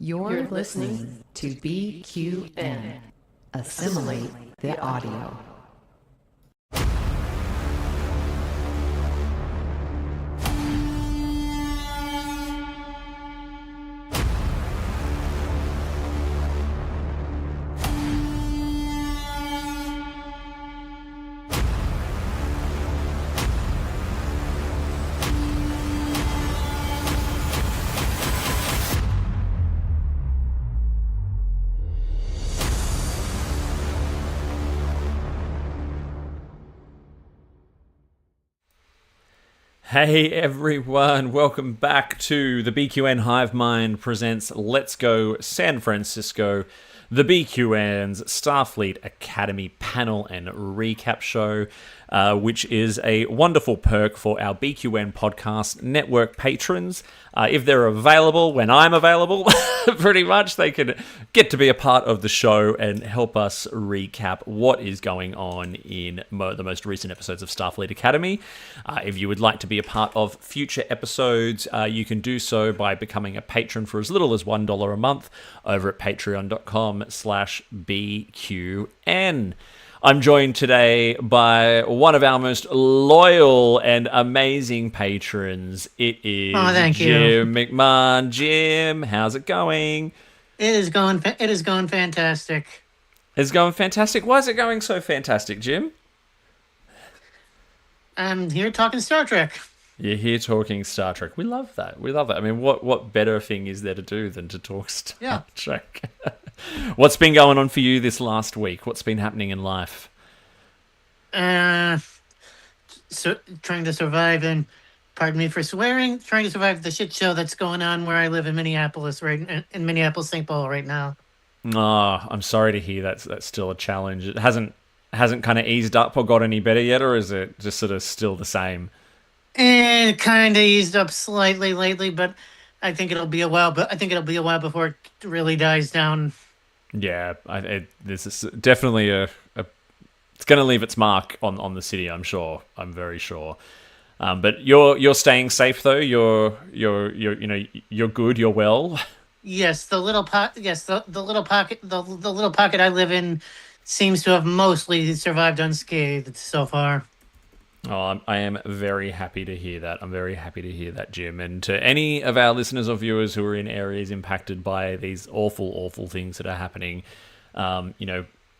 You're listening to BQN. Assimilate the audio. Hey everyone, welcome back to the BQN Hive Mind presents Let's Go San Francisco, the BQN's Starfleet Academy panel and recap show, which is a wonderful perk for our BQN podcast network patrons. If they're available when I'm available, pretty much, they can get to be a part of the show and help us recap what is going on in the most recent episodes of Starfleet Academy. If you would like to be a part of future episodes, you can do so by becoming a patron for as little as $1 a month over at patreon.com/BQN. I'm joined today by one of our most loyal and amazing patrons. It is Jim McMahon. Jim, how's it going? It is going fantastic. It's going fantastic. Why is it going so fantastic, Jim? I'm here talking Star Trek. You're here talking Star Trek. We love that. We love that. I mean, what better thing is there to do than to talk Star Trek? What's been going on for you this last week? What's been happening in life? Trying to survive, and pardon me for swearing, trying to survive the shit show that's going on where I live in Minneapolis, in Minneapolis, St. Paul right now. Oh, I'm sorry to hear that's still a challenge. It hasn't kind of eased up or got any better yet, or is it just sort of still the same? It kind of eased up slightly lately, but I think it'll be a while. But I think it'll be a while before it really dies down. Yeah, this is definitely it's going to leave its mark on the city. I'm sure. I'm very sure. But you're staying safe though. You're good. You're well. Yes, the little pocket I live in seems to have mostly survived unscathed so far. Oh, I am very happy to hear that. I'm very happy to hear that, Jim. And to any of our listeners or viewers who are in areas impacted by these awful, awful things that are happening, our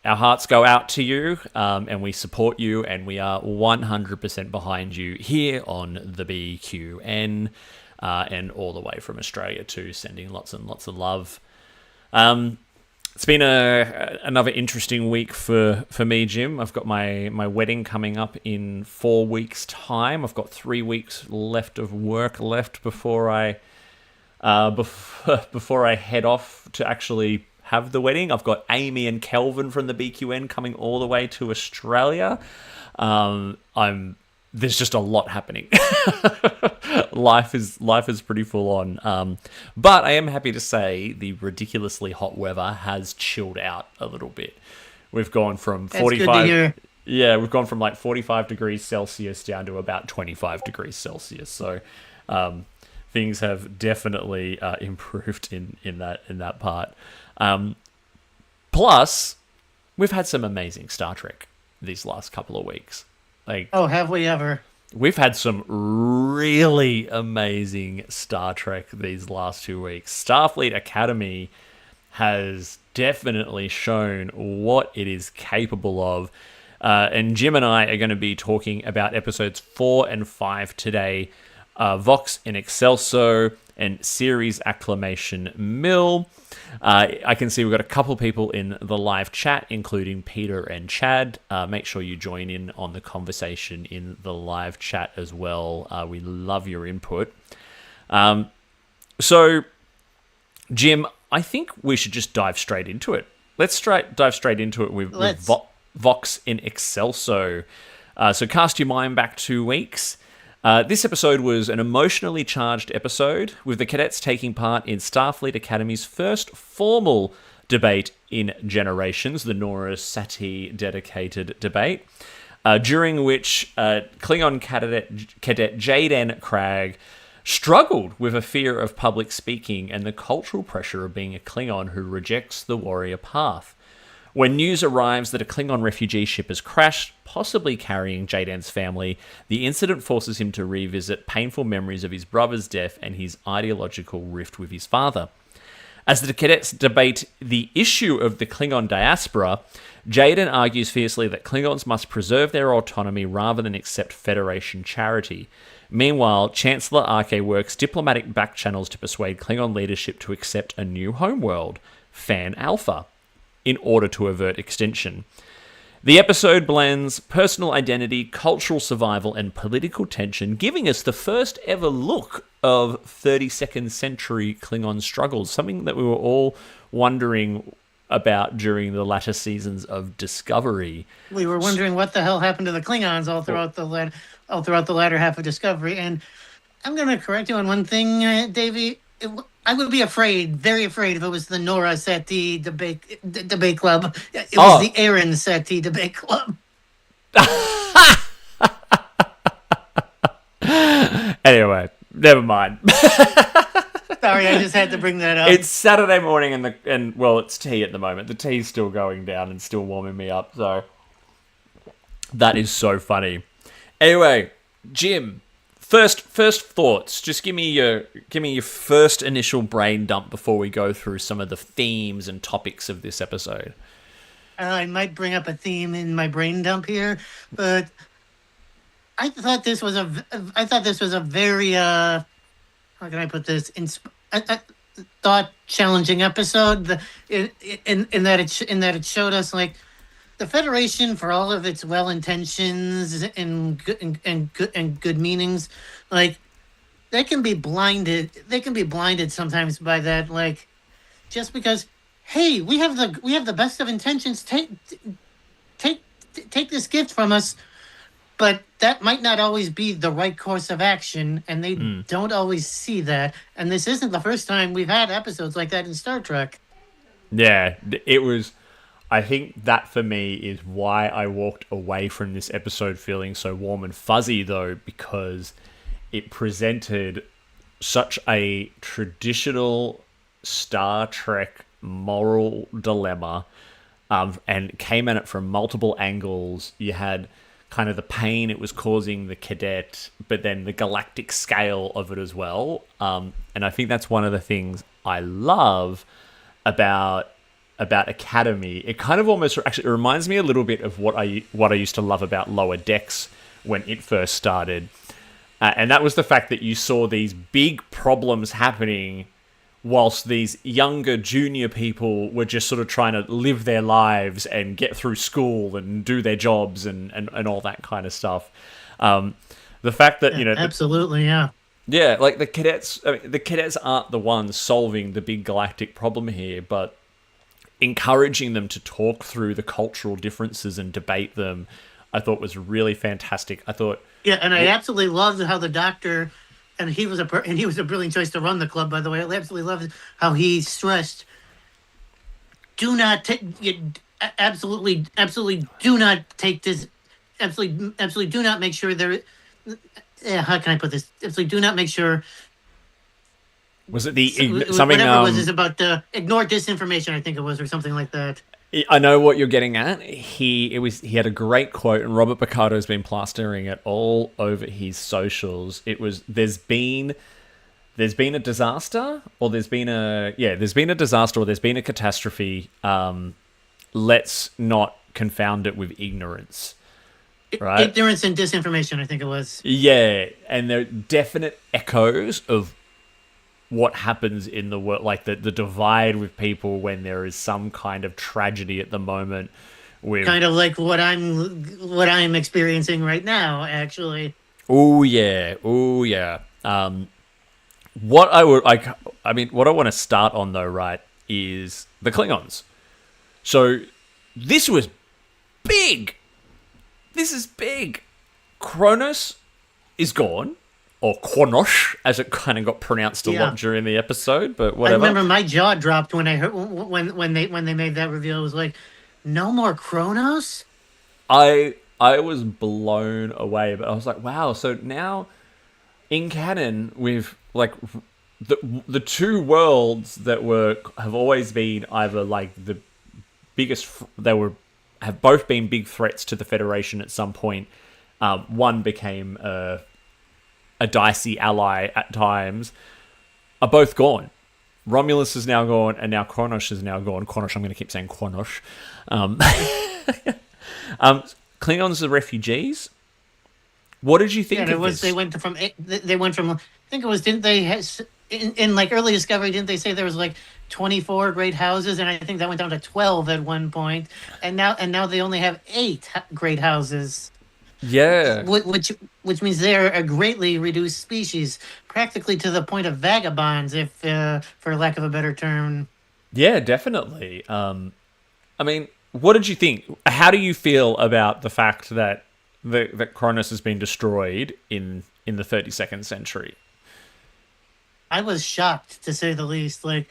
hearts go out to you, and we support you, and we are 100% behind you here on the BQN, and all the way from Australia too, sending lots and lots of love. It's been another interesting week for me, Jim. I've got my wedding coming up in 4 weeks' time. I've got 3 weeks left of work before I head off to actually have the wedding. I've got Amy and Kelvin from the BQN coming all the way to Australia. There's just a lot happening. Life is pretty full on. But I am happy to say the ridiculously hot weather has chilled out a little bit. We've gone from 45. That's good to hear. Yeah, we've gone from like 45 degrees Celsius down to about 25 degrees Celsius. So things have definitely improved in that part. Plus, we've had some amazing Star Trek these last couple of weeks. Have we ever? We've had some really amazing Star Trek these last 2 weeks. Starfleet Academy has definitely shown what it is capable of. And Jim and I are going to be talking about episodes 4 and 5 today. Vox in Excelso and Series Acclamation Mill. I can see we've got a couple people in the live chat, including Peter and Chad. Make sure you join in on the conversation in the live chat as well. We love your input. So, Jim, I think we should just dive straight into it. Let's dive straight into it with Vox in Excelso. So cast your mind back 2 weeks. This episode was an emotionally charged episode, with the cadets taking part in Starfleet Academy's first formal debate in generations, the Nora Sati dedicated debate, during which Klingon cadet Jaden Cragg struggled with a fear of public speaking and the cultural pressure of being a Klingon who rejects the warrior path. When news arrives that a Klingon refugee ship has crashed, possibly carrying Jaden's family, the incident forces him to revisit painful memories of his brother's death and his ideological rift with his father. As the cadets debate the issue of the Klingon diaspora, Jaden argues fiercely that Klingons must preserve their autonomy rather than accept Federation charity. Meanwhile, Chancellor Arke works diplomatic back channels to persuade Klingon leadership to accept a new homeworld, Fan Alpha, in order to avert extinction. The episode blends personal identity, cultural survival, and political tension, giving us the first ever look of 32nd century Klingon struggles, something that we were all wondering about during the latter seasons of Discovery. We were wondering what the hell happened to the Klingons all throughout the latter half of Discovery. And I'm going to correct you on one thing, Davey. I would be afraid, very afraid, if it was the Nora Settee debate club. It was the Aaron Settee debate club. Anyway, never mind. Sorry, I just had to bring that up. It's Saturday morning, and it's tea at the moment. The tea's still going down and still warming me up, so that is so funny. Anyway, Jim, first thoughts. Just give me your first initial brain dump before we go through some of the themes and topics of this episode. I might bring up a theme in my brain dump here, but I thought this was a very how can I put this, thought challenging episode. In that it showed us, like, the Federation, for all of its well intentions and good meanings, like, they can be blinded. They can be blinded sometimes by that. Like, just because, hey, we have the best of intentions. Take this gift from us, but that might not always be the right course of action, and they don't always see that. And this isn't the first time we've had episodes like that in Star Trek. Yeah, it was. I think that for me is why I walked away from this episode feeling so warm and fuzzy, though, because it presented such a traditional Star Trek moral dilemma, and came at it from multiple angles. You had kind of the pain it was causing the cadet, but then the galactic scale of it as well. And I think that's one of the things I love about Academy. It kind of almost actually reminds me a little bit of what I used to love about Lower Decks when it first started. And that was the fact that you saw these big problems happening whilst these younger junior people were just sort of trying to live their lives and get through school and do their jobs and all that kind of stuff. The fact that, absolutely, yeah. Yeah, like the cadets aren't the ones solving the big galactic problem here, but encouraging them to talk through the cultural differences and debate them, I thought was really fantastic. I thought, and I absolutely loved how the Doctor, and he was a brilliant choice to run the club, by the way. I absolutely loved how he stressed, do not take, absolutely do not take this, absolutely do not make sure there. How can I put this? Absolutely do not make sure. Was it the something? Whatever it was, is about ignore disinformation. I think it was, or something like that. I know what you're getting at. He had a great quote, and Robert Picardo's been plastering it all over his socials. It was there's been a disaster, or there's been a disaster, or there's been a catastrophe. Let's not confound it with ignorance. Right? Ignorance and disinformation, I think it was. Yeah, and there are definite echoes of what happens in the world, like the divide with people when there is some kind of tragedy at the moment. With kind of like what I'm experiencing right now, actually. Oh yeah. What I want to start on though, right, is the Klingons. So this was big. This is big. Kronos is gone. Or Kronos, as it kind of got pronounced a lot during the episode, but whatever. I remember my jaw dropped when I heard when they made that reveal. It was like, no more Kronos? I was blown away, but I was like, wow. So now, in canon, with like the two worlds that have always been either like the biggest, have both been big threats to the Federation at some point. One became a dicey ally at times. Are both gone. Romulus is now gone, and now Kronos is now gone. Kronos, I'm going to keep saying Kronos. Klingons are refugees. What did you think of this? They went from. I think it was. Didn't they? In like early Discovery, didn't they say there was like 24 great houses, and I think that went down to 12 at one point, and now they only have 8 great houses. Yeah, which means they're a greatly reduced species, practically to the point of vagabonds, if for lack of a better term. Yeah, definitely. I mean, what did you think? How do you feel about the fact that that Kronos has been destroyed in the 32nd century? I was shocked, to say the least. Like,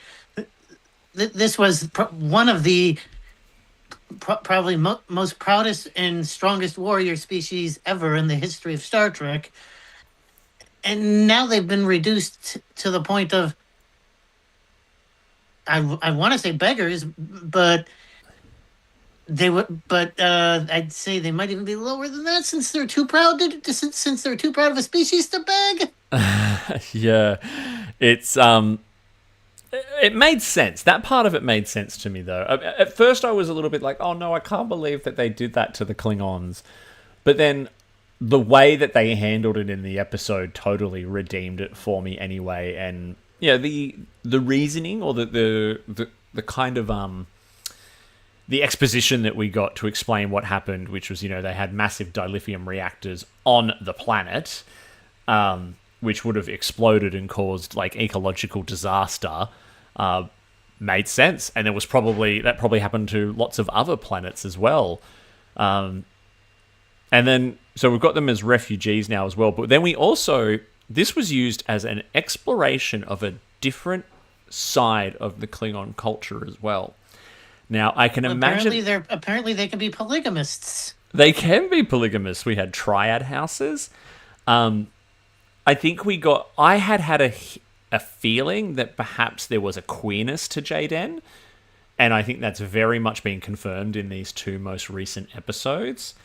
this was one of the probably most proudest and strongest warrior species ever in the history of Star Trek. And now they've been reduced to the point of, I want to say beggars, but I'd say they might even be lower than that, since they're too proud since they're too proud of a species to beg. Yeah, it's it made sense. That part of it made sense to me, though. At first, I was a little bit like, "Oh no, I can't believe that they did that to the Klingons," but then the way that they handled it in the episode totally redeemed it for me anyway. And yeah, the reasoning, or the kind of the exposition that we got to explain what happened, which was, they had massive dilithium reactors on the planet, which would have exploded and caused like ecological disaster, made sense. And that probably happened to lots of other planets as well. And then, so we've got them as refugees now as well. But then this was used as an exploration of a different side of the Klingon culture as well. Now, I can imagine... Apparently they can be polygamists. They can be polygamists. We had triad houses. I think I had a feeling that perhaps there was a queerness to Jaden, and I think that's very much been confirmed in these 2 most recent episodes.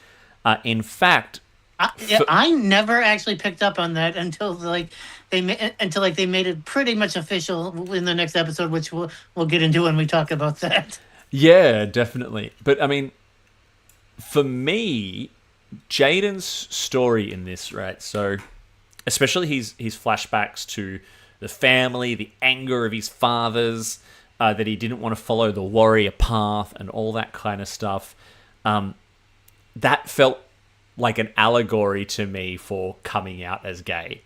In fact... I never actually picked up on that until they made it pretty much official in the next episode, which we'll get into when we talk about that. Yeah, definitely. But I mean, for me, Jaden's story in this, right? So, especially his flashbacks to the family, the anger of his fathers, that he didn't want to follow the warrior path, and all that kind of stuff. That felt like an allegory to me for coming out as gay.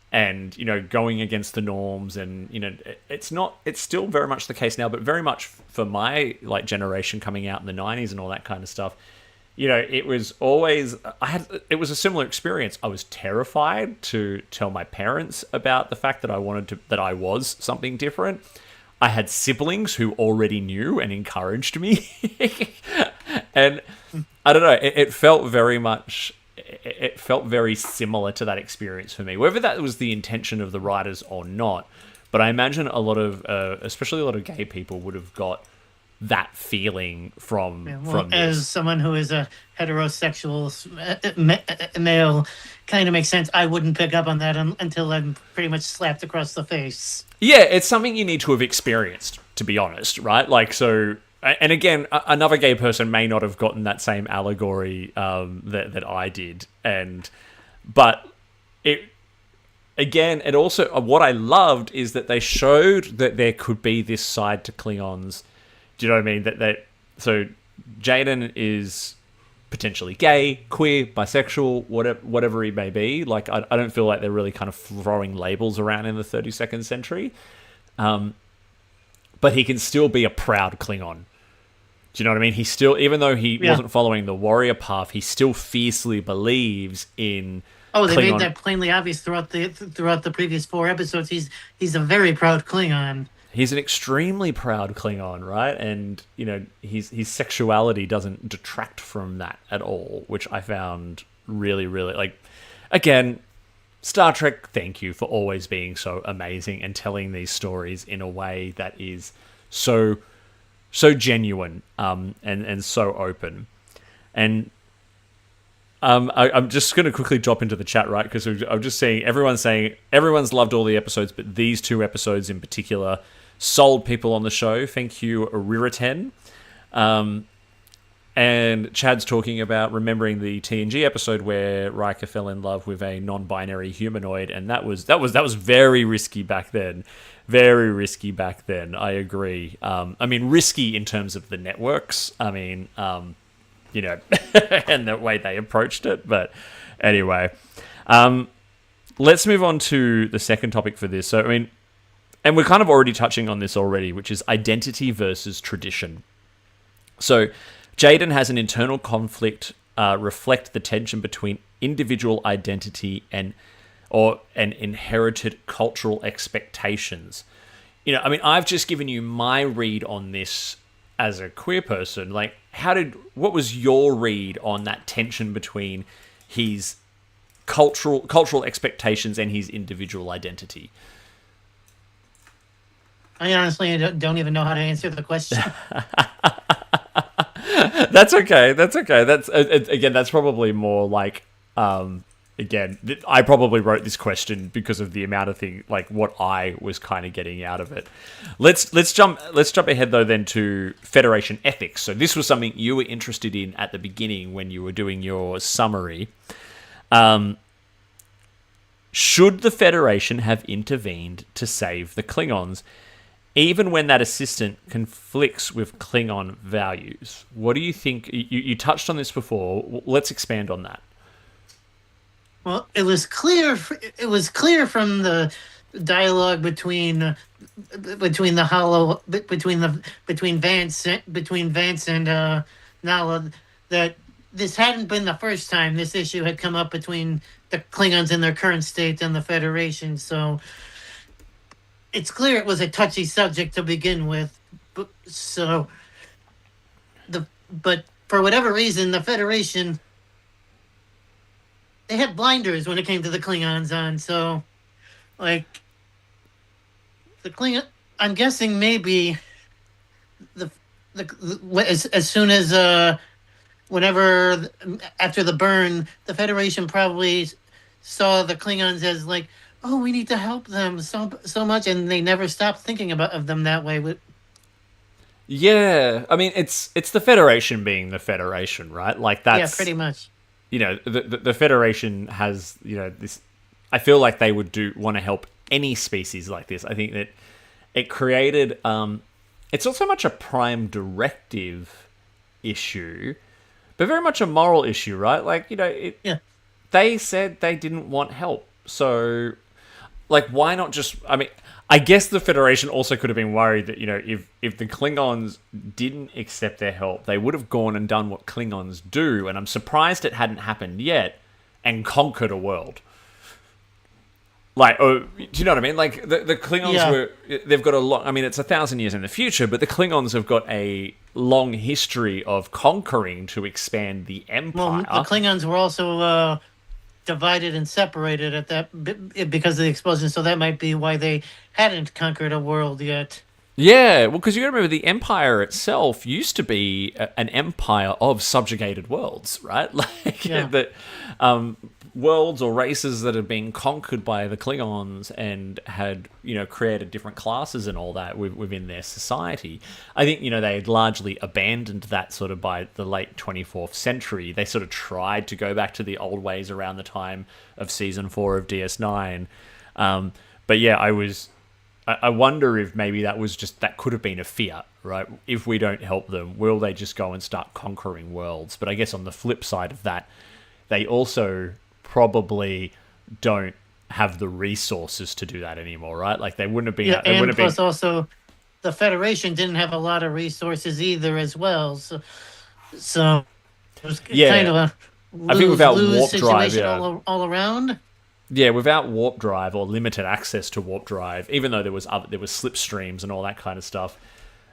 And, going against the norms, and, it's still very much the case now, but very much for my generation coming out in the 90s and all that kind of stuff, it was always, it was a similar experience. I was terrified to tell my parents about the fact that that I was something different. I had siblings who already knew and encouraged me. And I don't know, it felt very much... It felt very similar to that experience for me, whether that was the intention of the writers or not. But I imagine especially a lot of gay people would have got that feeling from this. As someone who is a heterosexual male, kind of makes sense. I wouldn't pick up on that until I'm pretty much slapped across the face. Yeah, it's something you need to have experienced, to be honest, right? So... And again, another gay person may not have gotten that same allegory that I did, but it also, what I loved is that they showed that there could be this side to Klingons. Do you know what I mean? So Jaden is potentially gay, queer, bisexual, whatever he may be. I don't feel like they're really kind of throwing labels around in the 32nd century. But he can still be a proud Klingon. Do you know what I mean? He still, even though he wasn't following the warrior path, he still fiercely believes in. Oh, they Klingon. made that plainly obvious throughout the previous 4 episodes. He's a very proud Klingon. He's an extremely proud Klingon, right? And his sexuality doesn't detract from that at all, which I found really, really again. Star Trek, thank you for always being so amazing and telling these stories in a way that is so genuine, and so open. And I'm just going to quickly drop into the chat, right? Because I'm just saying everyone's loved all the episodes, but these 2 episodes in particular sold people on the show. Thank you, Ririten. And Chad's talking about remembering the TNG episode where Riker fell in love with a non-binary humanoid, and that was very risky back then. Very risky back then. I agree. I mean, risky in terms of the networks. I mean, you know, and the way they approached it. But anyway, let's move on to the second topic for this. So, I mean, and we're kind of already touching on this already, which is identity versus tradition. So, Jaden has an internal conflict reflect the tension between individual identity and inherited cultural expectations. You know, I mean, I've just given you my read on this as a queer person. Like, what was your read on that tension between his cultural expectations and his individual identity? I honestly don't even know how to answer the question. That's okay. That's again, that's probably more like, again, I probably wrote this question because of the amount of like what I was kind of getting out of it. Let's jump ahead though then to Federation ethics. So this was something you were interested in at the beginning when you were doing your summary. Should the Federation have intervened to save the Klingons, even when that assistant conflicts with Klingon values? What do you think? You touched on this before. Let's expand on that. Well, it was clear from the dialogue between Vance and Nala that this hadn't been the first time this issue had come up between the Klingons in their current state and the Federation. So it's clear it was a touchy subject to begin with. But for whatever reason, the Federation, they had blinders when it came to the Klingons on. So, like, the Klingon, I'm guessing maybe as soon as whenever after the burn, the Federation probably saw the Klingons as like, oh, we need to help them so much, and they never stopped thinking of them that way. Yeah, I mean, it's the Federation being the Federation, right? Like, that's... Yeah, pretty much. You know, the Federation has, you know, this... I feel like they would want to help any species like this. I think that it created... it's not so much a prime directive issue, but very much a moral issue, right? Like, you know, they said they didn't want help. So, like, why not just... I mean, I guess the Federation also could have been worried that, you know, if the Klingons didn't accept their help, they would have gone and done what Klingons do, and I'm surprised it hadn't happened yet, and conquered a world. Like, do you know what I mean? Like, the Klingons they've got a long... I mean, it's 1,000 years in the future, but the Klingons have got a long history of conquering to expand the Empire. Well, the Klingons were also... divided and separated at that because of the explosion, so that might be why they hadn't conquered a world yet. Yeah, well, because you remember the Empire itself used to be an empire of subjugated worlds, right? Like that, worlds or races that had been conquered by the Klingons and had, you know, created different classes and all that within their society. I think, you know, they had largely abandoned that sort of by the late 24th century. They sort of tried to go back to the old ways around the time of season 4 of DS9. But yeah, I wonder if maybe that could have been a fear, right? If we don't help them, will they just go and start conquering worlds? But I guess on the flip side of that, they also probably don't have the resources to do that anymore, right? Like, they wouldn't have been... Yeah, and plus also, the Federation didn't have a lot of resources either as well. So it was kind of a lose-lose situation all around. Yeah, without warp drive or limited access to warp drive, even though there was slipstreams and all that kind of stuff,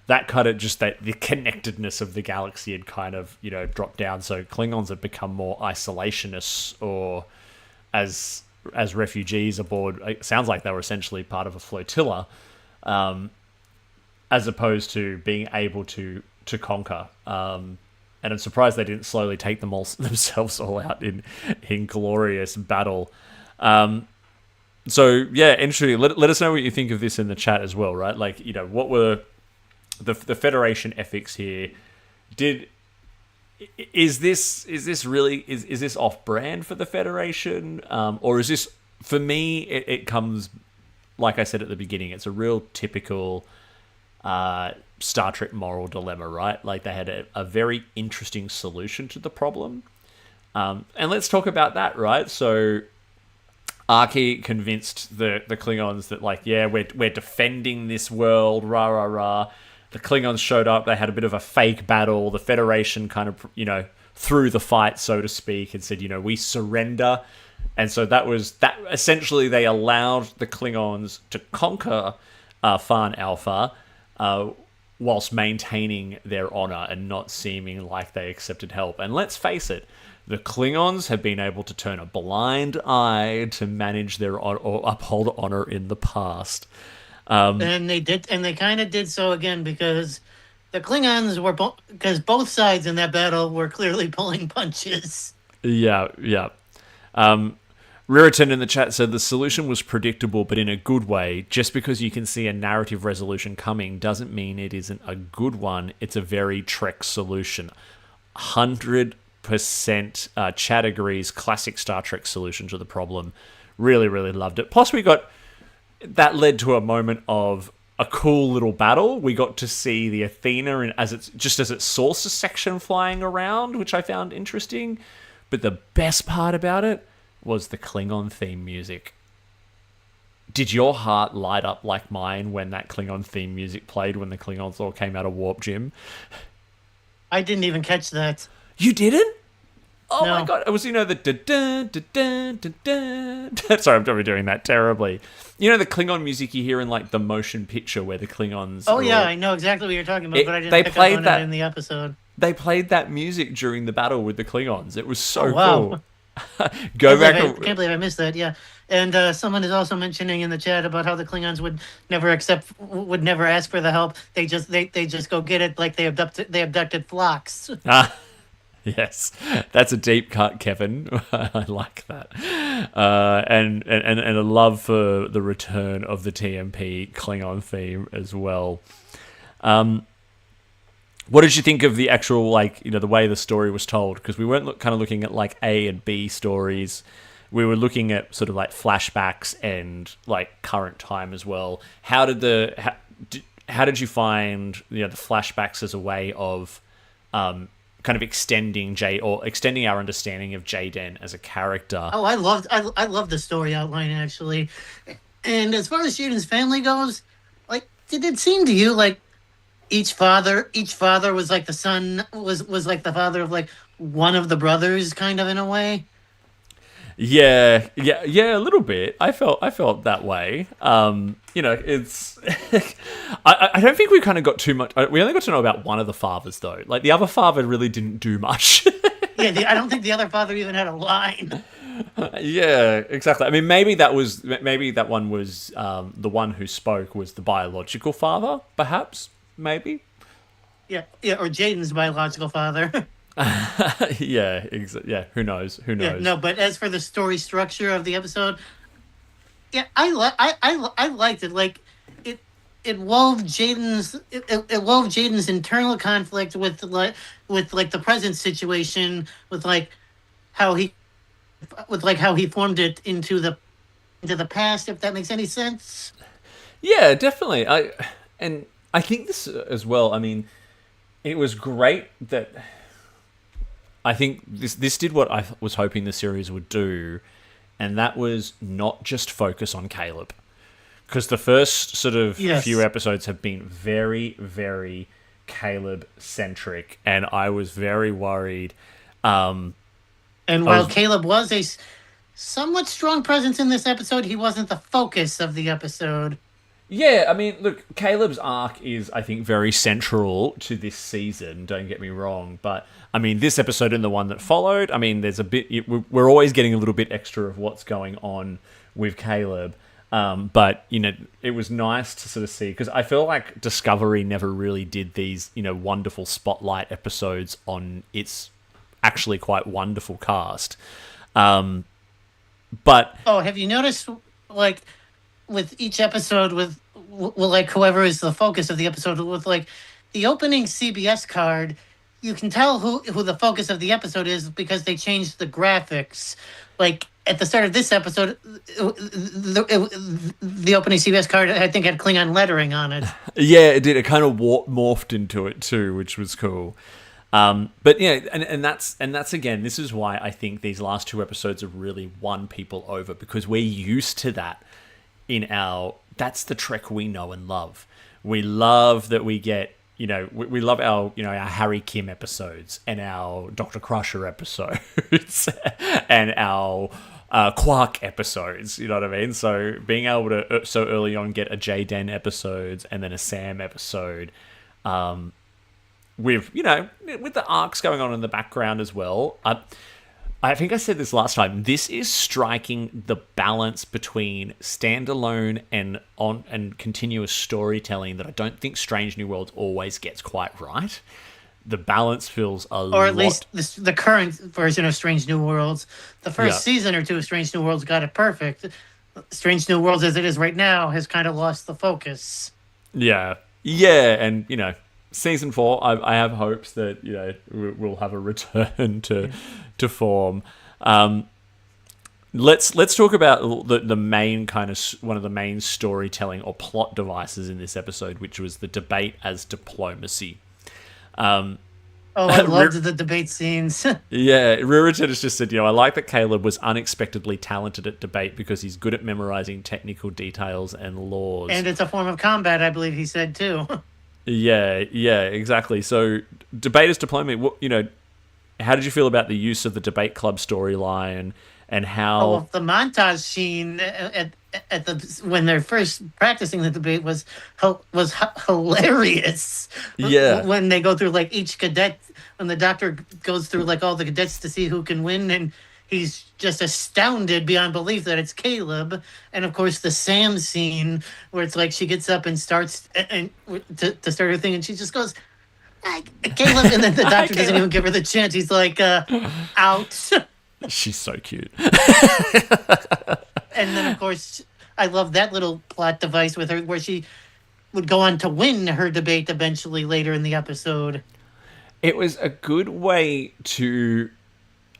that kind of just the connectedness of the galaxy had kind of, you know, dropped down. So Klingons had become more isolationists, or as as refugees aboard. It sounds like they were essentially part of a flotilla, as opposed to being able to conquer. And I'm surprised they didn't slowly take themselves all out in glorious battle. So yeah, interesting. Let us know what you think of this in the chat as well, right? Like, what were the Federation ethics here? Is this off brand for the Federation, or is this, for me, it comes, like I said at the beginning, it's a real typical Star Trek moral dilemma, right? Like, they had a very interesting solution to the problem, and let's talk about that, right? So Archie convinced the Klingons that, like, yeah, we're defending this world, rah rah rah. The Klingons showed up. They had a bit of a fake battle. The Federation kind of, threw the fight, so to speak, and said, we surrender. And so that essentially they allowed the Klingons to conquer Farn Alpha whilst maintaining their honor and not seeming like they accepted help. And let's face it, the Klingons have been able to turn a blind eye to manage their or uphold honor in the past. And they kind of did so again, because the Klingons were because both sides in that battle were clearly pulling punches. Yeah. Raritan in the chat said the solution was predictable, but in a good way. Just because you can see a narrative resolution coming doesn't mean it isn't a good one. It's a very Trek solution. 100% chat agrees. Classic Star Trek solution to the problem. Really, really loved it. Plus, that led to a moment of a cool little battle. We got to see the Athena as its saucer section flying around, which I found interesting. But the best part about it was the Klingon theme music. Did your heart light up like mine when that Klingon theme music played when the Klingons all came out of Warp Gym? I didn't even catch that. You didn't? Oh No. my god! It was, the sorry, I'm probably doing that terribly. The Klingon music you hear in, like, the motion picture where the Klingons. Oh yeah, I know exactly what you're talking about, but I didn't pick up on it in the episode. They played that music during the battle with the Klingons. It was so wow. cool. Can't believe I missed that. Yeah, and someone is also mentioning in the chat about how the Klingons would never ask for the help. They just go get it, like they abducted flocks. Yes, that's a deep cut, Kevin. I like that, and a love for the return of the TMP Klingon theme as well. What did you think of the actual, the way the story was told? Because we weren't kind of looking at like A and B stories. We were looking at sort of like flashbacks and like current time as well. How did you find the flashbacks as a way of kind of extending our understanding of Jaden as a character? Oh, I loved the story outline, actually. And as far as Jaden's family goes, like, did it seem to you like each father was like the son was like the father of like one of the brothers, kind of, in a way? Yeah, a little bit. I felt that way. It's I don't think we kind of got too much. We only got to know about one of the fathers, though. Like, the other father really didn't do much. Yeah, I don't think the other father even had a line. Yeah, exactly. I mean, maybe that one was the one who spoke was the biological father, perhaps. Maybe. Yeah, or Jaden's biological father. Yeah. Who knows? Yeah, no, but as for the story structure of the episode, yeah, I liked it. Like, it wove Jaden's internal conflict with the present situation, with how he formed it into the past. If that makes any sense. Yeah, definitely. I think this as well. I mean, it was great that. I think this did what I was hoping the series would do, and that was not just focus on Caleb. Because the first sort of few episodes have been very, very Caleb-centric, and I was very worried. And while Caleb was a somewhat strong presence in this episode, he wasn't the focus of the episode. Yeah, I mean, look, Caleb's arc is, I think, very central to this season, don't get me wrong. But, I mean, this episode and the one that followed, I mean, there's a bit... We're always getting a little bit extra of what's going on with Caleb. But, you know, it was nice to sort of see... Because I feel like Discovery never really did these, you know, wonderful spotlight episodes on its actually quite wonderful cast. But... Oh, have you noticed, like, with each episode, with like whoever is the focus of the episode, with like the opening CBS card, you can tell who the focus of the episode is because they changed the graphics. Like at the start of this episode, the opening CBS card I think had Klingon lettering on it. Yeah, it did. It kind of morphed into it too, which was cool. But yeah, and that's again, this is why I think these last two episodes have really won people over, because we're used to that in that's the Trek we know and love. We love that we get, you know, we love our, you know, our Harry Kim episodes and our Dr. Crusher episodes and our Quark episodes, you know what I mean? So being able to so early on get a J-Den episodes and then a Sam episode, with, you know, with the arcs going on in the background as well. I think I said this last time. This is striking the balance between standalone and continuous storytelling that I don't think Strange New Worlds always gets quite right. The balance feels or at least the current version of Strange New Worlds. The first season or two of Strange New Worlds got it perfect. Strange New Worlds, as it is right now, has kind of lost the focus. Yeah, and you know, season 4, I have hopes that, you know, we'll have a return to form. Let's talk about the main kind of one of the main storytelling or plot devices in this episode, which was the debate as diplomacy. I loved the debate scenes. Yeah, Ruritan has just said, you know, I like that Caleb was unexpectedly talented at debate because he's good at memorizing technical details and laws. And it's a form of combat, I believe he said, too. Yeah, exactly. So, debate as diplomacy, you know, how did you feel about the use of the debate club storyline and how... the montage scene at the when they're first practicing the debate was hilarious. Yeah. When they go through, like, each cadet, when the doctor goes through, like, all the cadets to see who can win, and he's just astounded beyond belief that it's Caleb. And, of course, the Sam scene where it's like she gets up and starts to start her thing, and she just goes... Caleb, and then the doctor doesn't even give her the chance. He's like, out. She's so cute. And then, of course, I love that little plot device with her where she would go on to win her debate eventually later in the episode. It was a good way to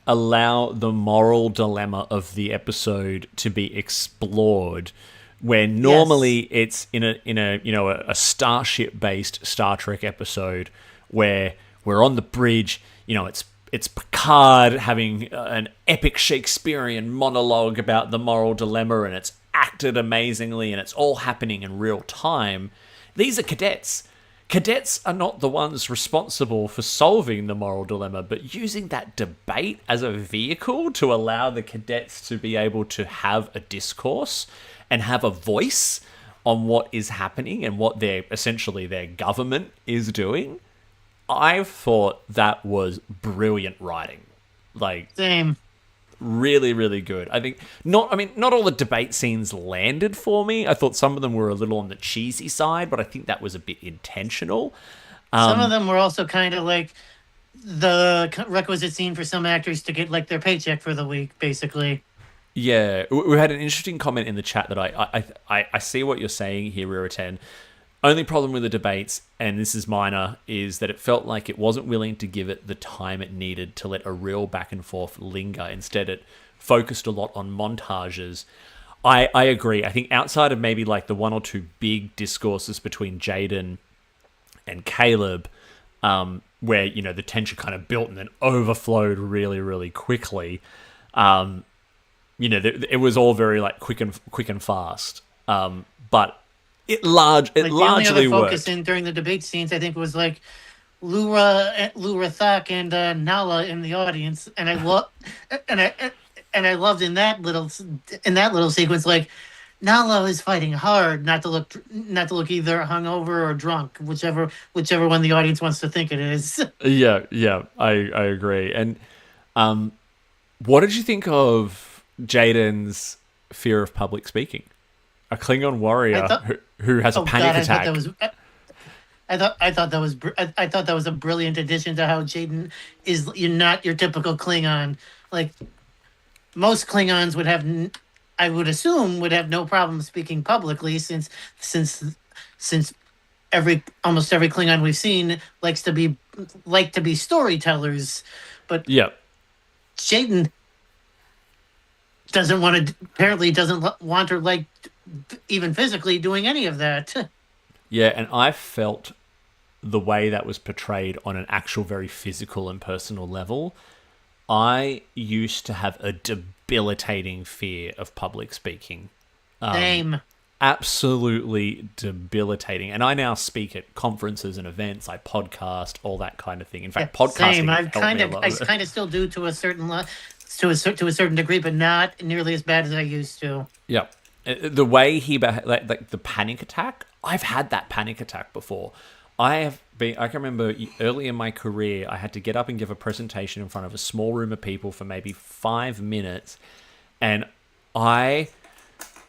allow the moral dilemma of the episode to be explored, where normally it's in a you know, a starship based Star Trek episode where we're on the bridge, you know, it's Picard having an epic Shakespearean monologue about the moral dilemma, and it's acted amazingly, and it's all happening in real time. These are cadets. Cadets are not the ones responsible for solving the moral dilemma, but using that debate as a vehicle to allow the cadets to be able to have a discourse and have a voice on what is happening and what their government is doing. I thought that was brilliant writing. Like, same. Really, really good. I think not all the debate scenes landed for me. I thought some of them were a little on the cheesy side, but I think that was a bit intentional. Some of them were also kind of like the requisite scene for some actors to get like their paycheck for the week, basically. Yeah, we had an interesting comment in the chat that I see what you're saying here, Ruritan. Only problem with the debates, and this is minor, is that it felt like it wasn't willing to give it the time it needed to let a real back and forth linger. Instead, it focused a lot on montages. I agree. I think outside of maybe like the one or two big discourses between Jaden and Caleb, where, you know, the tension kind of built and then overflowed really, really quickly, you know, it was all very like quick and fast. But it largely worked. The only other focus in during the debate scenes, I think, was like Lura Thak and Nala in the audience, and I loved in that little sequence, like, Nalo is fighting hard not to look either hungover or drunk, whichever one the audience wants to think it is. Yeah, I agree. And what did you think of Jaden's fear of public speaking? A Klingon warrior who has a panic attack. I thought that was a brilliant addition to how Jaden is. You're not your typical Klingon. Like most Klingons would have, I would assume, would have no problem speaking publicly, since almost every Klingon we've seen likes to be storytellers, but yeah, Jaden apparently doesn't want or like even physically doing any of that. Yeah, and I felt the way that was portrayed on an actual very physical and personal level. I used to have a debilitating fear of public speaking. Same. Absolutely debilitating. And I now speak at conferences and events. I podcast, all that kind of thing. In fact, podcasting same. I kind of still do to a certain degree, but not nearly as bad as I used to. Yeah. The way he like the panic attack, I've had that panic attack before. I can remember early in my career, I had to get up and give a presentation in front of a small room of people for maybe 5 minutes, and I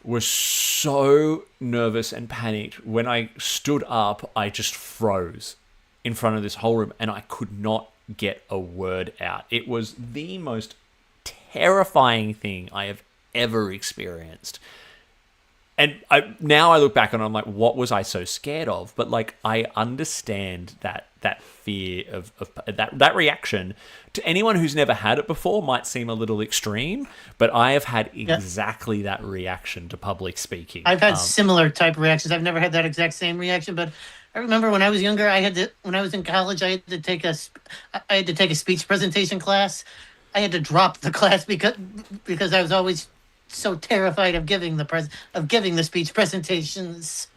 was so nervous and panicked. When I stood up, I just froze in front of this whole room, and I could not get a word out. It was the most terrifying thing I have ever experienced. And now I look back and I'm like, what was I so scared of? But like, I understand that fear of that reaction. To anyone who's never had it before, might seem a little extreme, but I have had exactly that reaction to public speaking. I've had similar type reactions. I've never had that exact same reaction, but I remember when I was younger, when I was in college, I had to take a speech presentation class. I had to drop the class because I was always so terrified of giving the speech presentations.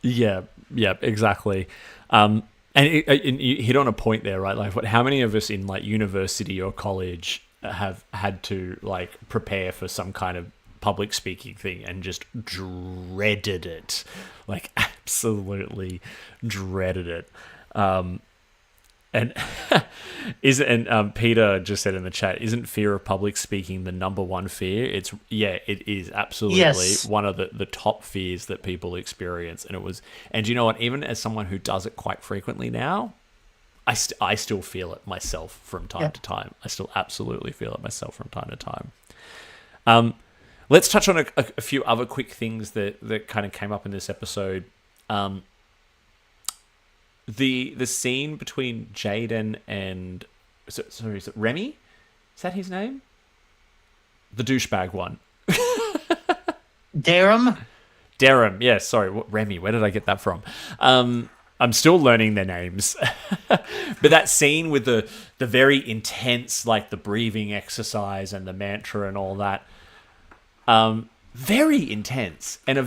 Yeah, exactly. And you hit on a point there, right? Like, how many of us in like university or college have had to like prepare for some kind of public speaking thing and just dreaded it, like absolutely dreaded it. And Peter just said in the chat, isn't fear of public speaking the number one fear? It is absolutely one of the top fears that people experience. And you know what? Even as someone who does it quite frequently now, I still feel it myself from time to time. I still absolutely feel it myself from time to time. Let's touch on a few other quick things that kind of came up in this episode. The scene between Jaden and is it Remy? Is that his name? The douchebag one. Darum, yeah, sorry. Remy, where did I get that from? I'm still learning their names. But that scene with the very intense, like the breathing exercise and the mantra and all that, very intense and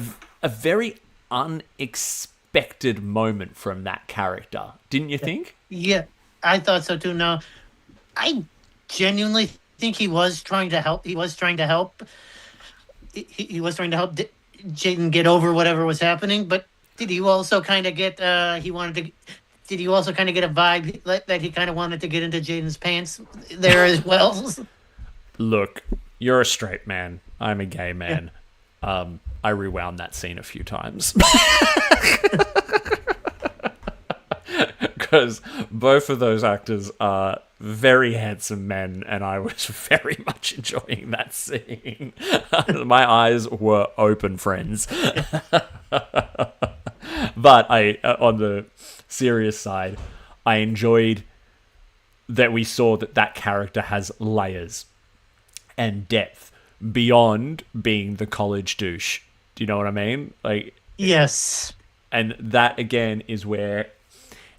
a very unexpected moment from that character, didn't you think? Yeah, I thought so too. No, I genuinely think he was trying to help. He was trying to help Jaden get over whatever was happening. But did you also kind of get? Did you also kind of get a vibe that he kind of wanted to get into Jaden's pants there as well? Look, you're a straight man. I'm a gay man. I rewound that scene a few times. Because both of those actors are very handsome men, and I was very much enjoying that scene. My eyes were open, friends. But on the serious side, I enjoyed that we saw that character has layers and depth beyond being the college douche. Do you know what I mean? Like, yes. And that again is where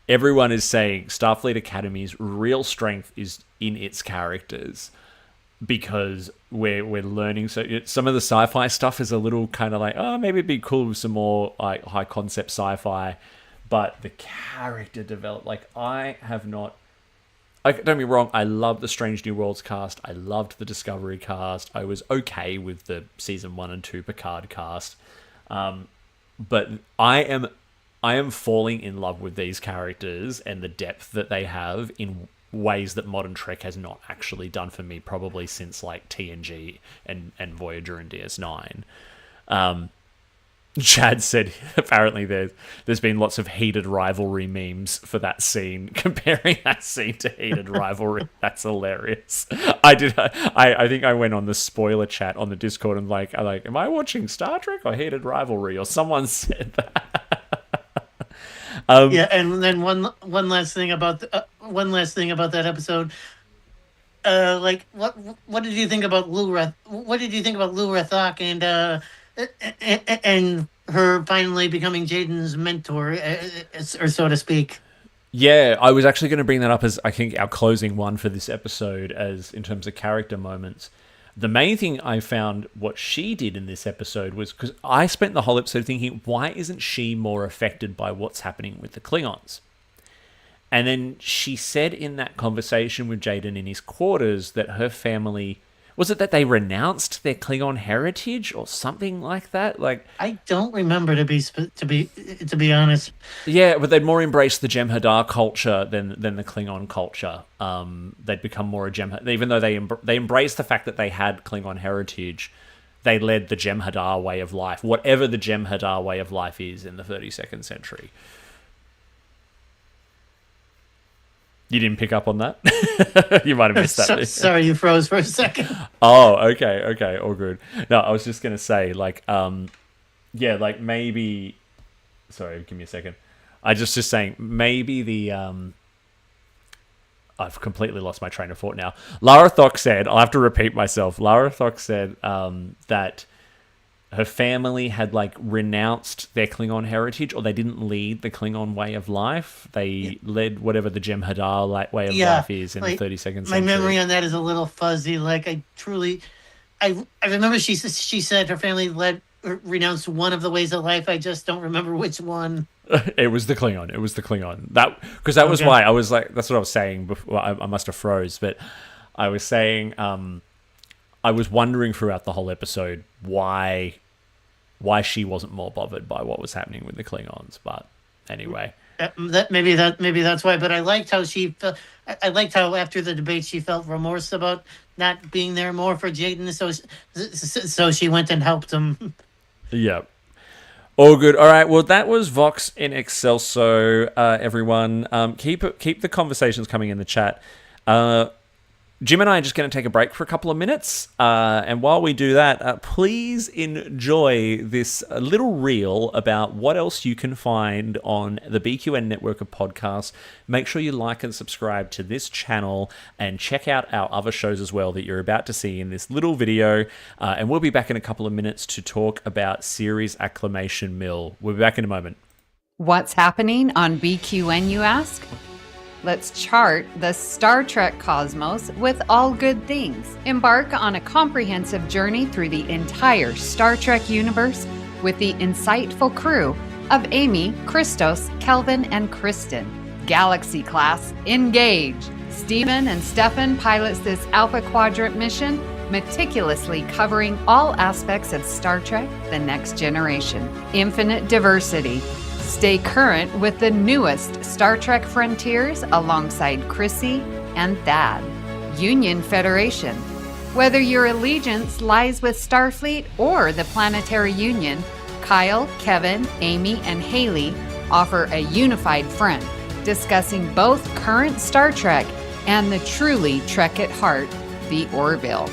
everyone is saying Starfleet Academy's real strength is in its characters, because we're learning. So some of the sci-fi stuff is a little kind of like, oh, maybe it'd be cool with some more like high concept sci-fi, but the character developed. Like, don't get me wrong, I love the Strange New Worlds cast. I loved the Discovery cast. I was okay with the season 1 and 2 Picard cast. But I am falling in love with these characters and the depth that they have in ways that modern Trek has not actually done for me, probably since like TNG and Voyager and DS9. Chad said apparently there's been lots of heated rivalry memes for that scene, comparing that scene to heated rivalry. That's hilarious. I think I went on the spoiler chat on the Discord and like, am I watching Star Trek or heated rivalry? Or someone said that. Yeah, and then one last thing about that episode. Like what did you think about what did you think about Lou Rathok and her finally becoming Jaden's mentor, or so to speak? Yeah, I was actually going to bring that up as I think our closing one for this episode, as in terms of character moments. The main thing I found what she did in this episode was, because I spent the whole episode thinking, why isn't she more affected by what's happening with the Klingons? And then she said in that conversation with Jaden in his quarters that her family... Was it that they renounced their Klingon heritage or something like that? Like, I don't remember, to be honest. Yeah, but they'd more embraced the Jem'Hadar culture than the Klingon culture. They'd become more a Jem'Hadar, even though they embraced the fact that they had Klingon heritage. They led the Jem'Hadar way of life, whatever the Jem'Hadar way of life is in the 32nd century. You didn't pick up on that? You might have missed that. Sorry, you froze for a second. Oh, okay, all good. No, I was just going to say, like, yeah, like maybe... Sorry, give me a second. I just saying, maybe the... I've completely lost my train of thought now. Lara Thock said, I'll have to repeat myself, Lara Thock said that her family had like renounced their Klingon heritage, or they didn't lead the Klingon way of life. They led whatever the Jem'Hadar way of life is in the 32nd century. My memory on that is a little fuzzy. Like I remember she said her family renounced one of the ways of life. I just don't remember which one. It was the Klingon. That was why I was like, that's what I was saying before. I must have froze, but I was saying, I was wondering throughout the whole episode why she wasn't more bothered by what was happening with the Klingons. But anyway, maybe that's why. But I liked how she felt. I liked how after the debate she felt remorse about not being there more for Jaden. So she went and helped him. Yeah. All good. All right. Well, that was Vox in Excelso, everyone. Keep the conversations coming in the chat. Jim and I are just going to take a break for a couple of minutes. And while we do that, please enjoy this little reel about what else you can find on the BQN network of podcasts. Make sure you like and subscribe to this channel and check out our other shows as well that you're about to see in this little video. And we'll be back in a couple of minutes to talk about Series Acclamation Mill. We'll be back in a moment. What's happening on BQN, you ask? Let's chart the Star Trek cosmos with all good things. Embark on a comprehensive journey through the entire Star Trek universe with the insightful crew of Amy, Christos, Kelvin, and Kristen. Galaxy class, engage! Stephen and Stefan pilots this Alpha Quadrant mission, meticulously covering all aspects of Star Trek: The Next Generation. Infinite diversity. Stay current with the newest Star Trek frontiers alongside Chrissy and Thad. Union Federation. Whether your allegiance lies with Starfleet or the Planetary Union, Kyle, Kevin, Amy, and Haley offer a unified front, discussing both current Star Trek and the truly Trek at heart, the Orville.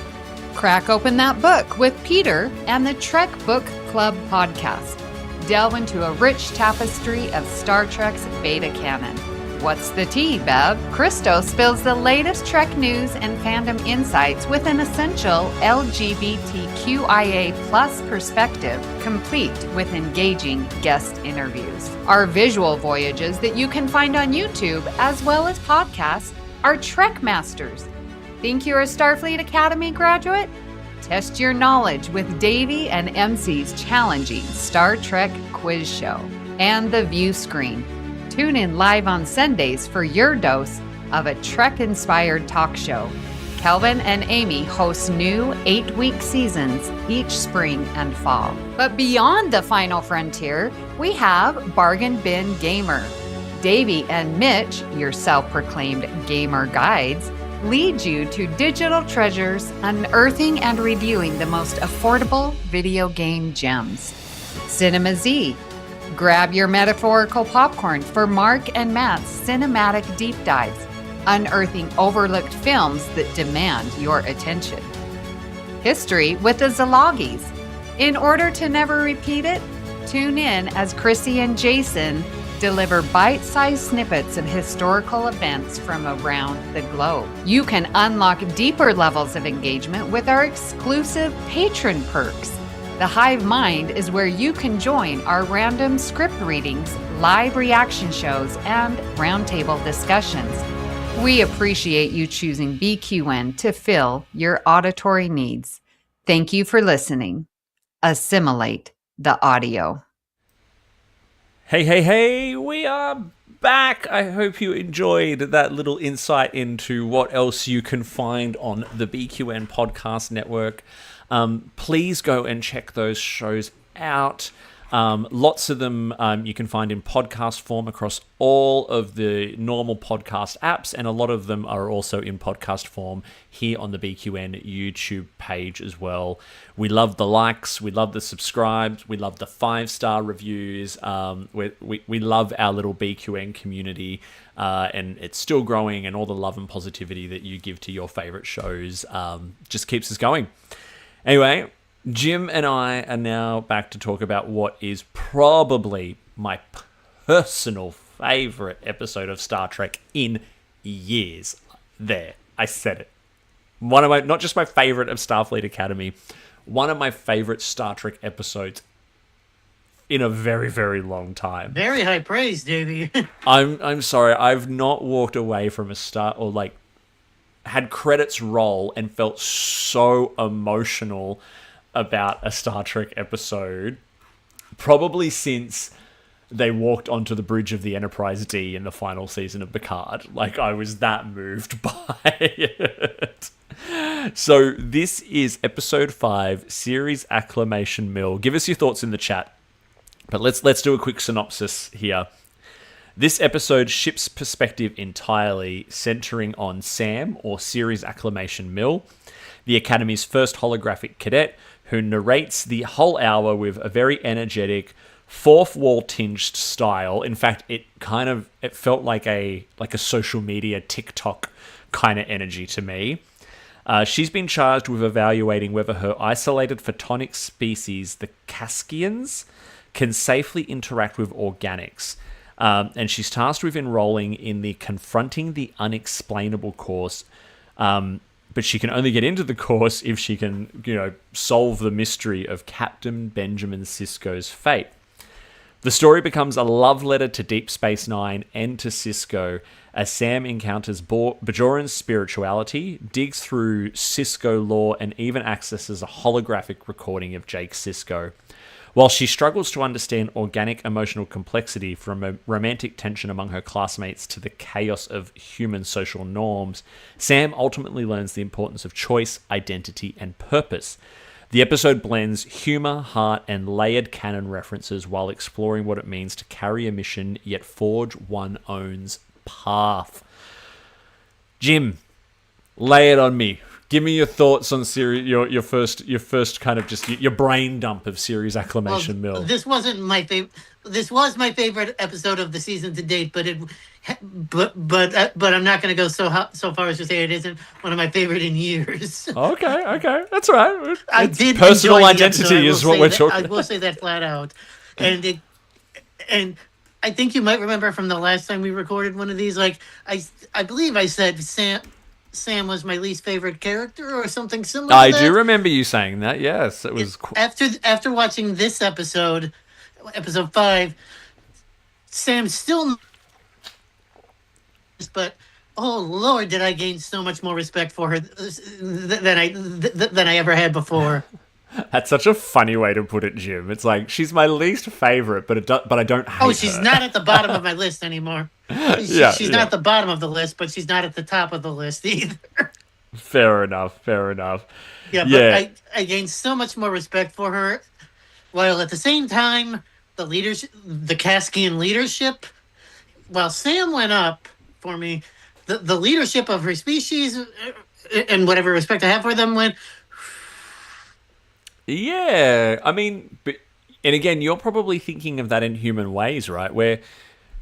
Crack open that book with Peter and the Trek Book Club podcast. Delve into a rich tapestry of Star Trek's beta canon. What's the tea, Bev? Christos spills the latest Trek news and fandom insights with an essential LGBTQIA+ perspective, complete with engaging guest interviews. Our visual voyages that you can find on YouTube as well as podcasts are Trek Masters. Think you're a Starfleet Academy graduate? Test your knowledge with Davey and MC's challenging Star Trek quiz show and the View Screen. Tune in live on Sundays for your dose of a Trek-inspired talk show. Kelvin and Amy host new 8-week seasons each spring and fall. But beyond the final frontier, we have Bargain Bin Gamer. Davey and Mitch, your self-proclaimed gamer guides, lead you to digital treasures, unearthing and reviewing the most affordable video game gems. Cinema Z. Grab your metaphorical popcorn for Mark and Matt's cinematic deep dives, unearthing overlooked films that demand your attention. History with the Szilagys. In order to never repeat it, tune in as Chrissy and Jason deliver bite-sized snippets of historical events from around the globe. You can unlock deeper levels of engagement with our exclusive patron perks. The Hive Mind is where you can join our random script readings, live reaction shows, and roundtable discussions. We appreciate you choosing BQN to fill your auditory needs. Thank you for listening. Assimilate the audio. Hey, we are back. I hope you enjoyed that little insight into what else you can find on the BQN Podcast Network. Please go and check those shows out. Lots of them you can find in podcast form across all of the normal podcast apps, and a lot of them are also in podcast form here on the BQN YouTube page as well. We love the likes, we love the subscribes, we love the 5-star reviews. We love our little BQN community, and it's still growing, and all the love and positivity that you give to your favorite shows just keeps us going. Anyway, Jim and I are now back to talk about what is probably my personal favorite episode of Star Trek in years. There, I said it. One of my, not just my favorite of Starfleet Academy, one of my favorite Star Trek episodes in a very, very long time. Very high praise, Davey. I'm sorry, I've not walked away from a start or like had credits roll and felt so emotional about a Star Trek episode probably since they walked onto the bridge of the Enterprise D in the final season of Picard. Like, I was that moved by it. So this is episode 5, series acclamation mill. Give us your thoughts in the chat, but let's do a quick synopsis here. This episode shifts perspective entirely, centering on Sam, or series acclamation mill, the Academy's first holographic cadet, who narrates the whole hour with a very energetic, fourth wall tinged style. In fact, it felt like a social media TikTok kind of energy to me. She's been charged with evaluating whether her isolated photonic species, the Kaskians, can safely interact with organics. And she's tasked with enrolling in the Confronting the Unexplainable course. But she can only get into the course if she can, solve the mystery of Captain Benjamin Sisko's fate. The story becomes a love letter to Deep Space Nine and to Sisko as Sam encounters Bajoran's spirituality, digs through Sisko lore, and even accesses a holographic recording of Jake Sisko. While she struggles to understand organic emotional complexity, from a romantic tension among her classmates to the chaos of human social norms, Sam ultimately learns the importance of choice, identity, and purpose. The episode blends humor, heart, and layered canon references while exploring what it means to carry a mission yet forge one own's path. Jim, lay it on me. Give me your thoughts on series, your first kind of just your brain dump of series acclamation mill. This wasn't my favorite. This was my favorite episode of the season to date, but I'm not going to go so far as to say it isn't one of my favorite in years. Okay, that's all right. I did personal enjoy identity is what we're talking. I will say that flat out, and I think you might remember from the last time we recorded one of these. Like I believe I said Sam was my least favorite character or something similar. I do remember you saying that. Yes, it was. After watching this episode 5, Sam still. But oh Lord, did I gain so much more respect for her than I ever had before. That's such a funny way to put it, Jim. It's like she's my least favorite, but I don't hate her. Oh, she's not at the bottom of my list anymore. She's not at the bottom of the list, but she's not at the top of the list either. Fair enough. Fair enough. Yeah, but I gained so much more respect for her, while at the same time, the Caskian leadership, while Sam went up for me, the leadership of her species and whatever respect I have for them went. Yeah, I mean, and again, you're probably thinking of that in human ways, right?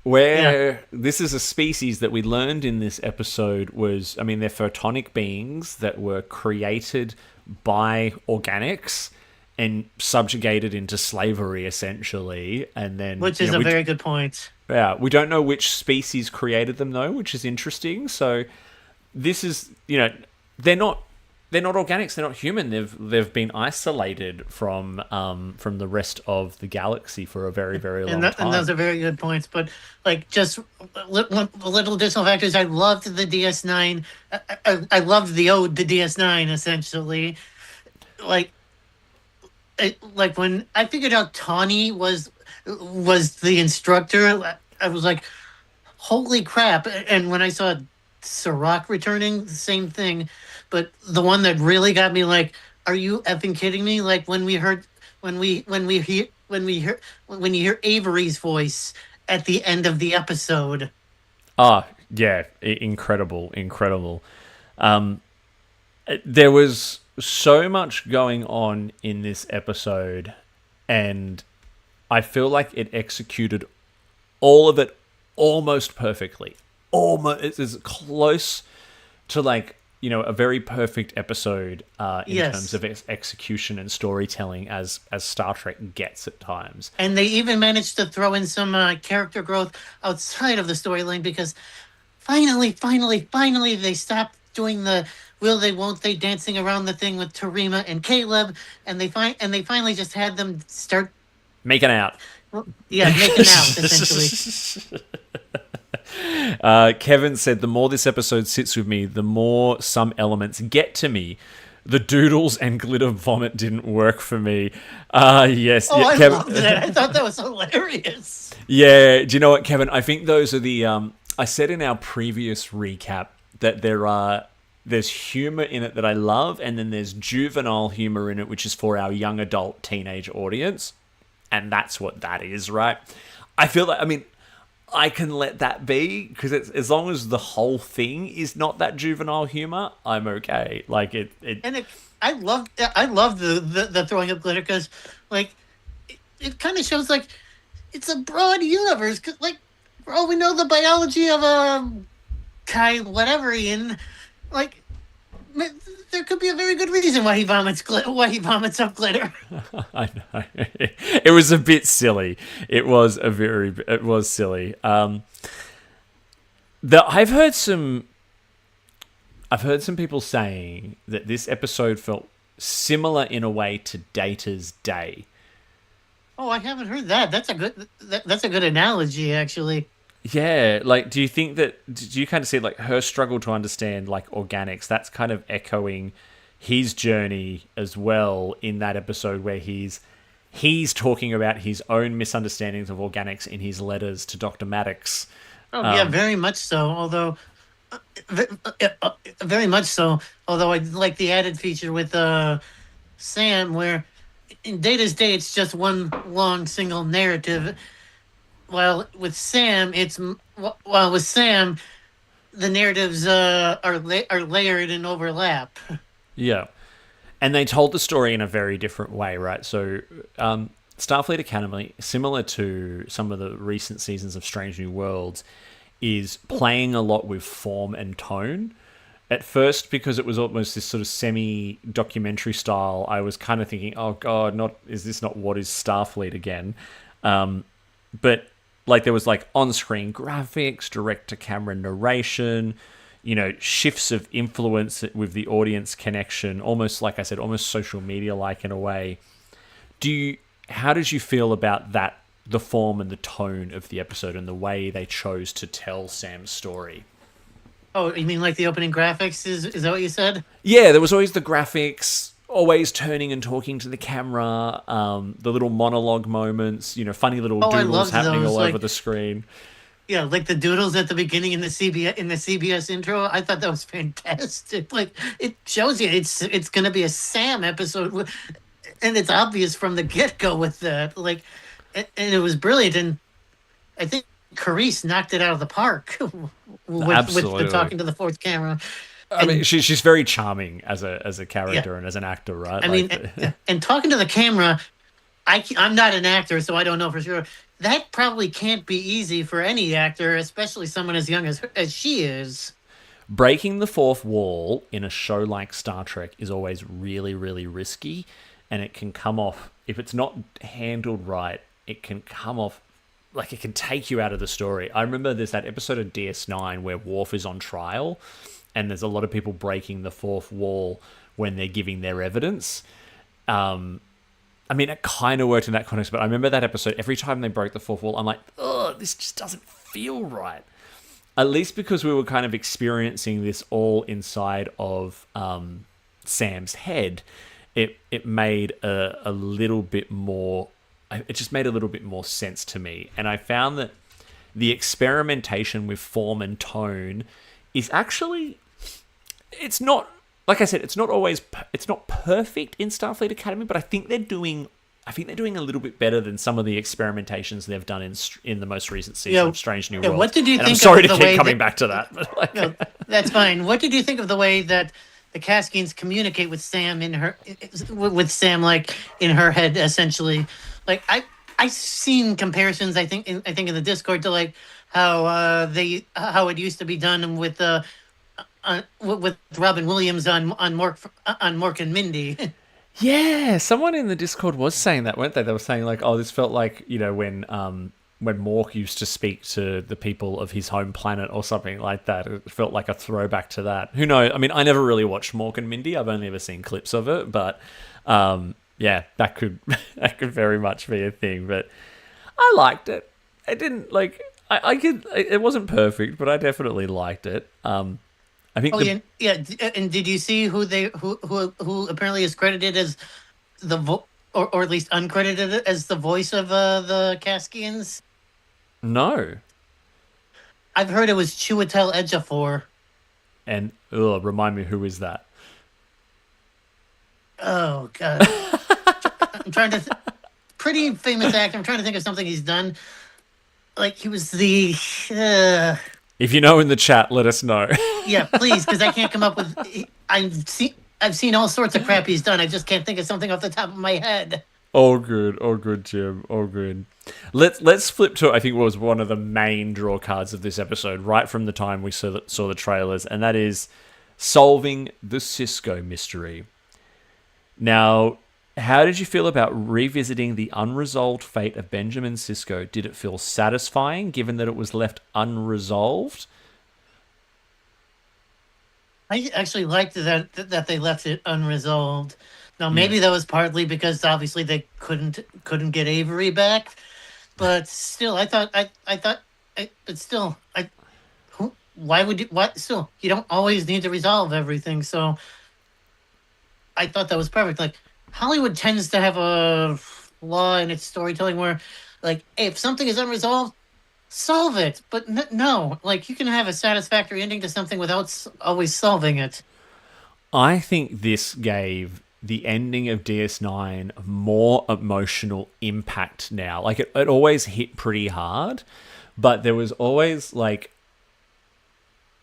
Where this is a species that we learned in this episode was, I mean, they're photonic beings that were created by organics and subjugated into slavery, essentially, and then... Which is a very good point. Yeah, we don't know which species created them, though, which is interesting. So this is, they're not organics, they're not human. They've been isolated from the rest of the galaxy for a very, very long time. And those are very good points. But like, just little additional factors. I loved the DS9. I loved the ode to DS9, essentially. Like when I figured out Tawny was the instructor, I was like, holy crap. And when I saw Sirach returning, the same thing. But the one that really got me, like, are you effing kidding me? Like when you hear Avery's voice at the end of the episode. Ah, yeah, incredible. There was so much going on in this episode, and I feel like it executed all of it almost perfectly. Almost, it's as close to a very perfect episode in terms of execution and storytelling as Star Trek gets at times. And they even managed to throw in some character growth outside of the storyline, because finally they stopped doing the will they won't they dancing around the thing with Tarima and Caleb, and they finally just had them start making out. Yeah, making out essentially. Kevin said, the more this episode sits with me, the more some elements get to me. The doodles and glitter vomit didn't work for me. Yes. Oh, yeah, I Kevin... loved that. I thought that was hilarious. Yeah. Do you know what, Kevin? I think those are the... I said in our previous recap that there's humor in it that I love, and then there's juvenile humor in it, which is for our young adult teenage audience. And that's what that is, right? I feel like, I can let that be, because as long as the whole thing is not that juvenile humor, I'm okay. Like it. And I love the throwing up glitter, because it kind of shows it's a broad universe. Cause for all we know, the biology of a Kai whatever in there could be a very good reason why he vomits up glitter. I know. It was a bit silly. It was silly. I've heard some people saying that this episode felt similar in a way to Data's Day. Oh, I haven't heard that. That's a good analogy, actually. Yeah, do you think do you kind of see her struggle to understand organics? That's kind of echoing his journey as well in that episode, where he's talking about his own misunderstandings of organics in his letters to Dr. Maddox. Oh, yeah, very much so. Although, very much so. Although I like the added feature with Sam, where in Data's Day it's just one long single narrative. While with Sam, the narratives are layered and overlap. Yeah, and they told the story in a very different way, right? So, Starfleet Academy, similar to some of the recent seasons of Strange New Worlds, is playing a lot with form and tone. At first, because it was almost this sort of semi-documentary style, I was kind of thinking, "Oh God, is this not what is Starfleet again?" But there was on-screen graphics, direct-to-camera narration, shifts of influence with the audience connection, almost, like I said, almost social media-like in a way. How did you feel about that, the form and the tone of the episode and the way they chose to tell Sam's story? Oh, you mean the opening graphics? Is that what you said? Yeah, there was always the graphics, always turning and talking to the camera, the little monologue moments, funny little doodles happening all over the screen. Yeah, like the doodles at the beginning in the CBS intro. I thought that was fantastic. Like it shows you it's going to be a Sam episode, and it's obvious from the get go with that. Like, and it was brilliant. And I think Carice knocked it out of the park with the talking to the fourth camera. I mean, she's very charming as a character and as an actor, right? I mean, and talking to the camera, I'm not an actor, so I don't know for sure. That probably can't be easy for any actor, especially someone as young as she is. Breaking the fourth wall in a show like Star Trek is always really, really risky, and it can come off, if it's not handled right, it can come off like it can take you out of the story. I remember there's that episode of DS9 where Worf is on trial, and there's a lot of people breaking the fourth wall when they're giving their evidence. I mean, it kind of worked in that context, but I remember that episode, every time they broke the fourth wall, I'm like, ugh, this just doesn't feel right. At least because we were kind of experiencing this all inside of Sam's head, it made a little bit more, it just made a little bit more sense to me. And I found that the experimentation with form and tone is actually, it's not, like I said, it's not perfect in Starfleet Academy, but I think they're doing a little bit better than some of the experimentations they've done in the most recent season of Strange New Worlds. What did you think? I'm sorry to keep coming back to that. But like, no, that's fine. What did you think of the way that the Caskians communicate with Sam like in her head, essentially? Like I've seen comparisons. I think in the Discord to like how it used to be done with Robin Williams on Mork and Mindy. Yeah, someone in the Discord was saying that, weren't they? They were saying like, oh, this felt like, when Mork used to speak to the people of his home planet or something like that. It felt like a throwback to that. Who knows? I mean, I never really watched Mork and Mindy. I've only ever seen clips of it, but yeah, that could very much be a thing. But I liked it. I didn't like. It wasn't perfect, but I definitely liked it. I think. And did you see who apparently is credited as or at least uncredited as the voice of the Caskians? No. I've heard it was Chiwetel Ejiofor. And remind me, who is that? Oh God, I'm trying to. Pretty famous actor. I'm trying to think of something he's done. Like he was the. If you know in the chat, let us know. Yeah, please, because I can't come up with. I've seen all sorts of crap he's done. I just can't think of something off the top of my head. All good, Jim. All good. Let's flip to, I think, what was one of the main draw cards of this episode, right from the time we saw the trailers, and that is solving the Sisko mystery. Now, how did you feel about revisiting the unresolved fate of Benjamin Sisko? Did it feel satisfying, given that it was left unresolved? I actually liked that they left it unresolved. Now, maybe that was partly because obviously they couldn't get Avery back, but still, why would you? What? Still, you don't always need to resolve everything. So, I thought that was perfect. Like, Hollywood tends to have a flaw in its storytelling where, like, if something is unresolved, solve it. But no, like, you can have a satisfactory ending to something without always solving it. I think this gave the ending of DS9 more emotional impact now. Like, it always hit pretty hard, but there was always, like,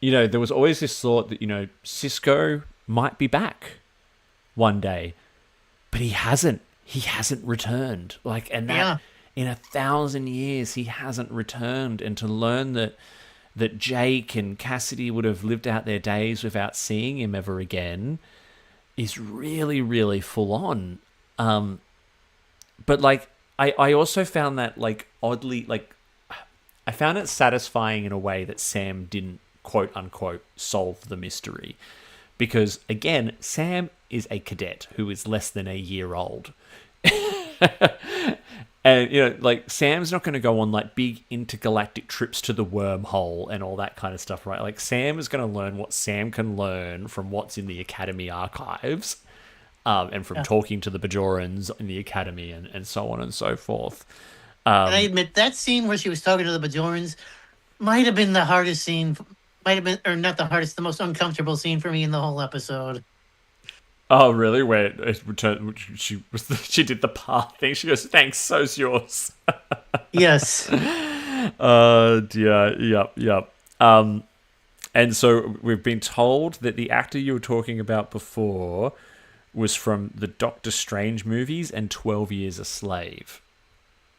there was always this thought that, Sisko might be back one day. But he hasn't returned. Like, and that in 1,000 years, he hasn't returned. And to learn that Jake and Cassidy would have lived out their days without seeing him ever again is really, really full on. But like, I also found that, like, oddly, like, I found it satisfying in a way that Sam didn't, quote unquote, solve the mystery. Because, again, Sam is a cadet who is less than a year old. And, like, Sam's not going to go on, like, big intergalactic trips to the wormhole and all that kind of stuff, right? Like, Sam is going to learn what Sam can learn from what's in the Academy archives and from talking to the Bajorans in the Academy and so on and so forth. And I admit, that scene where she was talking to the Bajorans might have been the hardest scene. Might have been, or not the hardest, the most uncomfortable scene for me in the whole episode. Oh, really? Where she did the path thing. She goes, "Thanks, so's yours." Yes. Dear. Yep. And so we've been told that the actor you were talking about before was from the Doctor Strange movies and 12 Years a Slave.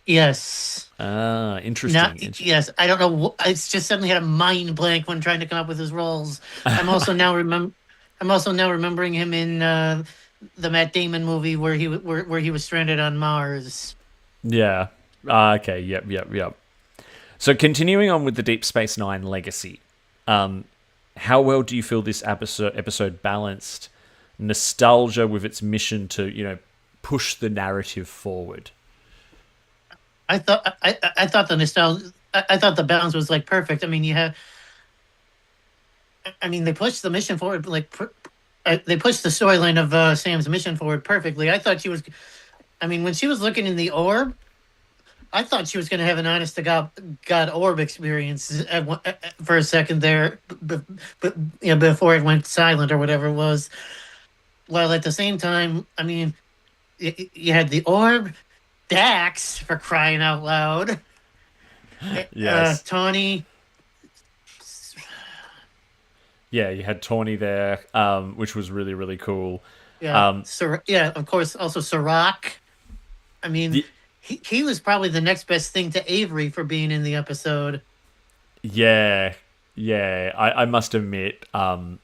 Yes. Interesting. Yes, I don't know. It's just suddenly had a mind blank when trying to come up with his roles. I'm also now remembering him in the Matt Damon movie where he was stranded on Mars. Yeah. Okay. Yep. So continuing on with the Deep Space Nine legacy, how well do you feel this episode balanced nostalgia with its mission to push the narrative forward? I thought the nostalgia. I thought the balance was like perfect. I mean, they pushed the mission forward they pushed the storyline of Sam's mission forward perfectly. I thought she was. I mean, when she was looking in the orb, I thought she was going to have an honest to God orb experience for a second there, but before it went silent or whatever it was. While at the same time, I mean, you had the orb, Dax for crying out loud. Yes. Tawny. Yeah, you had Tawny there, which was really, really cool. Yeah, of course, also Serac. I mean, he was probably the next best thing to Avery for being in the episode. Yeah. I must admit, and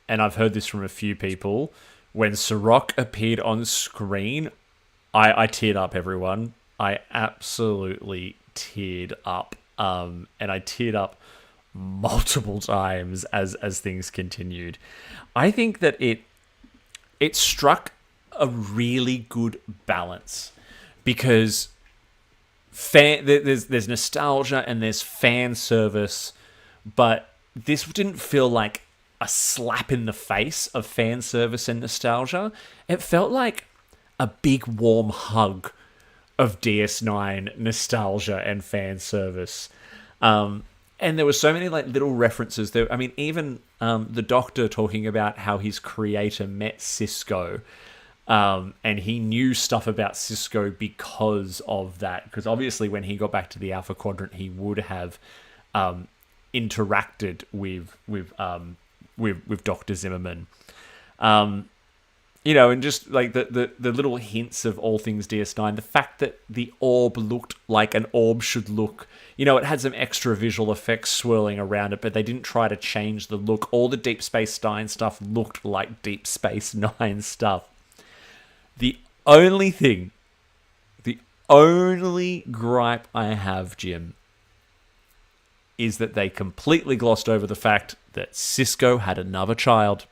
I've heard this from a few people, when Serac appeared on screen, I teared up, everyone. I absolutely teared up. And I teared up multiple times as things continued. I think that it struck a really good balance because there's nostalgia and there's fan service, but this didn't feel like a slap in the face of fan service and nostalgia. It felt like a big warm hug of DS9 nostalgia and fan service. And there were so many little references there. I mean, even the Doctor talking about how his creator met Cisco, and he knew stuff about Cisco because of that. Because obviously, when he got back to the Alpha Quadrant, he would have interacted with Dr. Zimmerman. And just like the little hints of all things DS9, the fact that the orb looked like an orb should look, it had some extra visual effects swirling around it, but they didn't try to change the look. All the Deep Space Nine stuff looked like Deep Space Nine stuff. The only gripe I have, Jim, is that they completely glossed over the fact that Cisco had another child.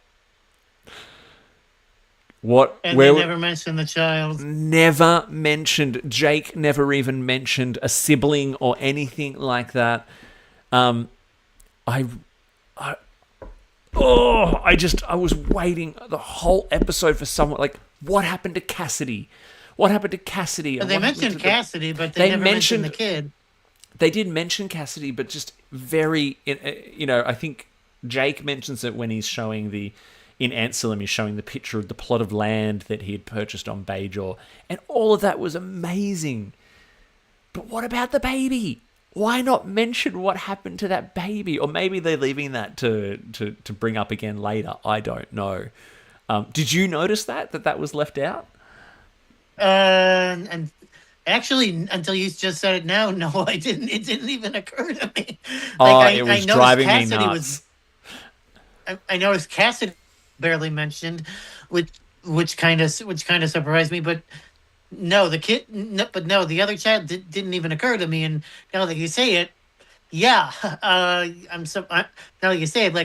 They never mentioned the child. Never mentioned. Jake never even mentioned a sibling or anything like that. I was waiting the whole episode for someone what happened to Cassidy? What happened to Cassidy? They mentioned Cassidy, but they never mentioned the kid. They did mention Cassidy, but just very, I think Jake mentions it when he's showing in Anselm, he's showing the picture of the plot of land that he had purchased on Bajor, and all of that was amazing. But what about the baby? Why not mention what happened to that baby? Or maybe they're leaving that to bring up again later. I don't know. Did you notice that was left out? And actually, until you just said it now, no, I didn't. It didn't even occur to me. It was driving me nuts. I noticed Cassidy barely mentioned, which kind of surprised me. But no, the other child didn't even occur to me. And now that you say it, yeah, now that you say it,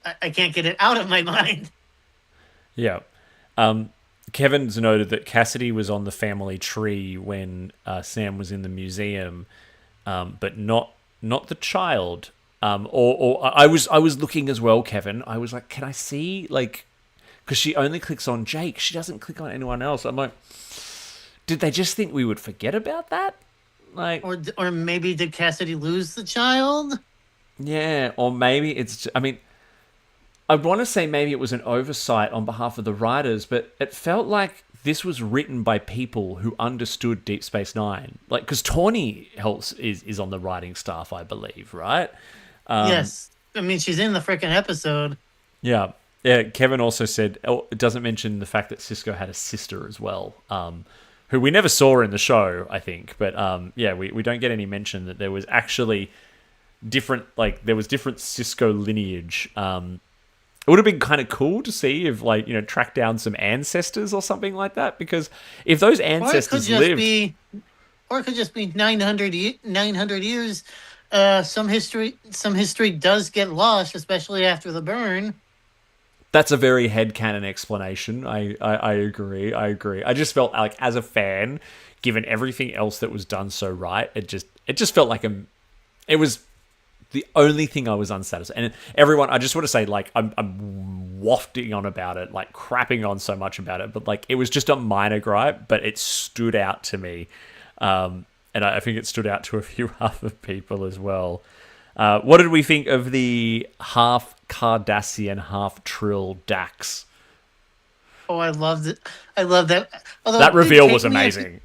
I can't get it out of my mind. Yeah. Kevin's noted that Cassidy was on the family tree when Sam was in the museum, but not the child. Or I was looking as well, Kevin. I was like, can I see, because she only clicks on Jake. She doesn't click on anyone else. I'm like, did they just think we would forget about that? Or maybe did Cassidy lose the child? Yeah, or maybe it's... I mean, I want to say maybe it was an oversight on behalf of the writers, but it felt like this was written by people who understood Deep Space Nine. Like, because Tawny is on the writing staff, I believe, right? Yes. I mean, she's in the freaking episode. Yeah. Yeah, Kevin also said... it doesn't mention the fact that Sisko had a sister as well, who we never saw in the show, I think. But, yeah, we don't get any mention that there was actually different... Like, there was different Sisko lineage. It would have been kind of cool to see if, like, you know, track down some ancestors or something like that, because if those ancestors lived... Or it could just be 900 years. Some history does get lost, especially after the burn. That's a very headcanon explanation. I agree. I just felt like, as a fan, given everything else that was done so right, it just felt like it was the only thing I was unsatisfied. And everyone, I just want to say, like, I'm wafting on about it, like crapping on so much about it, but like it was just a minor gripe, but it stood out to me. And I think it stood out to a few other people as well. What did we think of the half Cardassian, half Trill Dax? Oh, I loved it. I love that. Although That reveal was amazing.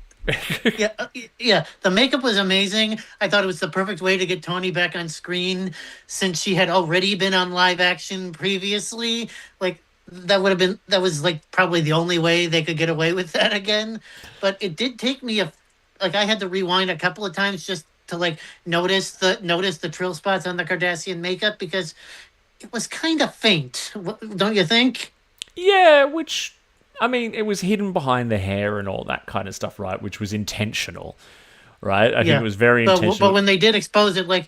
Yeah. The makeup was amazing. I thought it was the perfect way to get Tony back on screen, since she had already been on live action previously. Like, that was like probably the only way they could get away with that again. But it did take me I had to rewind a couple of times just to like notice the Trill spots on the Cardassian makeup, because it was kind of faint. Don't you think? Yeah, which, I mean, it was hidden behind the hair and all that kind of stuff, right? Which was intentional, right? I think it was very intentional. But when they did expose it, like,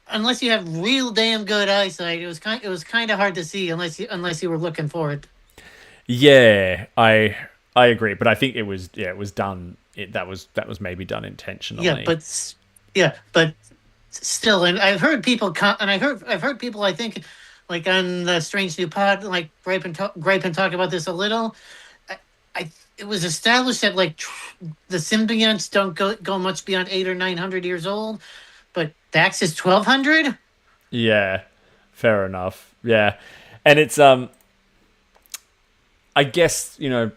unless you have real damn good eyesight, it was kind of hard to see unless you were looking for it. Yeah, I agree, but I think it was done. That was maybe done intentionally. Yeah, but still, and I've heard people I've heard people, I think, like on the Strange New Pod, like gripe and talk about this a little. It was established that like the symbionts don't go much beyond 800 or 900 years old, but Dax is 1200. Yeah, fair enough. Yeah, and it's I guess, you know,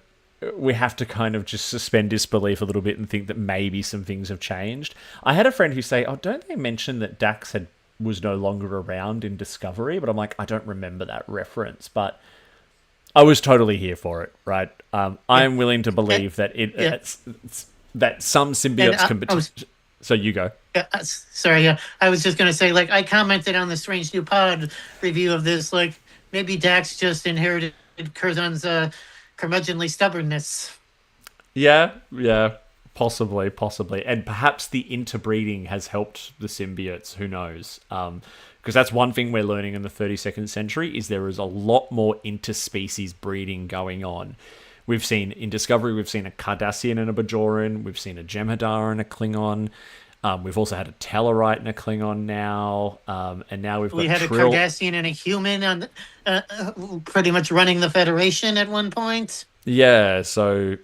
we have to kind of just suspend disbelief a little bit and think that maybe some things have changed. I had a friend who say, "Oh, don't they mention that Dax was no longer around in Discovery?" But I'm like, I don't remember that reference. But I was totally here for it, right? I'm willing to believe that that some symbiotes can... So you go. Sorry, I was just going to say, like, I commented on the Strange New Pod review of this, like, maybe Dax just inherited Curzon's curmudgeonly stubbornness. Yeah, possibly. And perhaps the interbreeding has helped the symbiotes, who knows? Because that's one thing we're learning in the 32nd century, is there is a lot more interspecies breeding going on. We've seen, in Discovery, we've seen a Cardassian and a Bajoran, we've seen a Jem'Hadar and a Klingon, we've also had a Tellarite and a Klingon now, and now we had Trill. A Cardassian and a human on pretty much running the Federation at one point. Yeah, so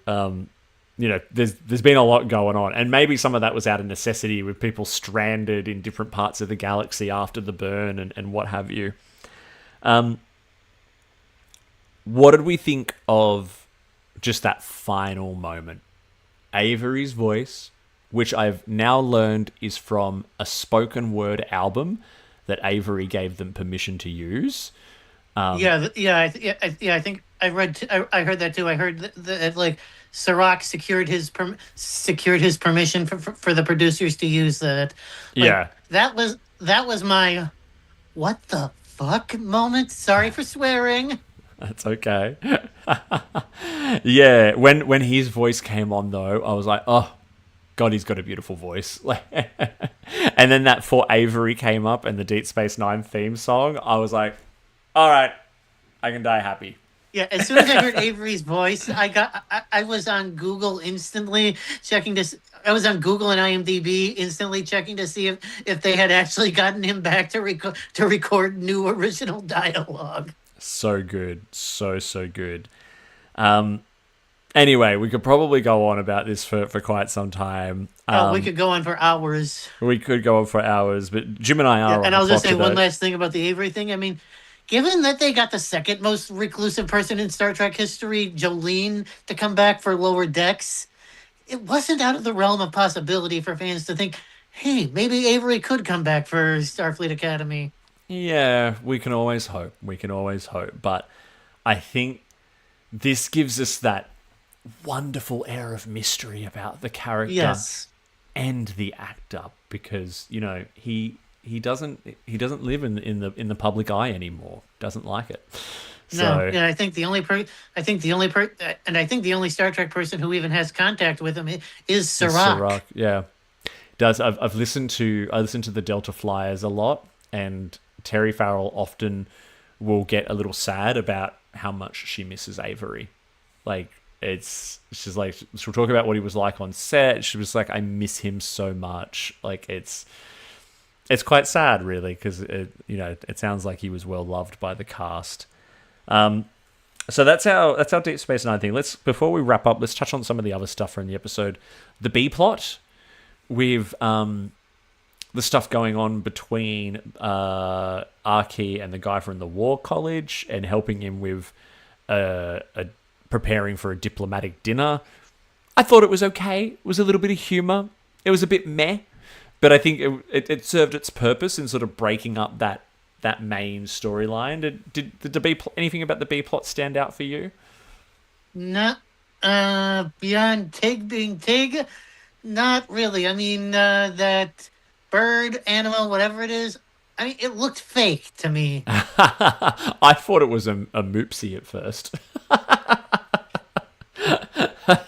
you know, there's been a lot going on, and maybe some of that was out of necessity with people stranded in different parts of the galaxy after the burn and what have you. What did we think of just that final moment? Avery's voice, which I've now learned is from a spoken word album that Avery gave them permission to use. I think I heard that too. I heard that like Serac secured his permission for the producers to use that. Like, that was my what the fuck moment. Sorry for swearing. That's okay. Yeah, when his voice came on though, I was like, oh God, he's got a beautiful voice. And then that For Avery came up and the Deep Space Nine theme song, I was like, all right, I can die happy. Yeah, as soon as I heard Avery's voice, I was on Google instantly checking this. I was on Google and IMDb instantly checking to see if they had actually gotten him back to record new original dialogue. So good, so good. Anyway, we could probably go on about this for quite some time. We could go on for hours. We could go on for hours, but Jim and I are on And the I'll just clock say one today. last thing about the Avery thing. I mean, given that they got the second most reclusive person in Star Trek history, Jolene, to come back for Lower Decks, it wasn't out of the realm of possibility for fans to think, hey, maybe Avery could come back for Starfleet Academy. Yeah, we can always hope. But I think this gives us that wonderful air of mystery about the character and the actor, because he doesn't live in the public eye anymore. Doesn't like it. So, I think the only Star Trek person who even has contact with him is Sirach. Yeah, I've listened to the Delta Flyers a lot, and Terry Farrell often will get a little sad about how much she misses Avery. Like, she's like, she'll talk about what he was like on set. She was like, I miss him so much. Like, it's quite sad, really, because it sounds like he was well loved by the cast. So that's our Deep Space Nine thing. Before we wrap up, let's touch on some of the other stuff from the episode. The B plot with the stuff going on between Archie and the guy from the War College, and helping him with preparing for a diplomatic dinner. I thought it was okay. It was a little bit of humor. It was a bit meh, but I think it served its purpose in sort of breaking up that main storyline. Did the anything about the B plot stand out for you? No, beyond Tig being Tig, not really. I mean, that bird, animal, whatever it is, I mean, it looked fake to me. I thought it was a moopsie at first.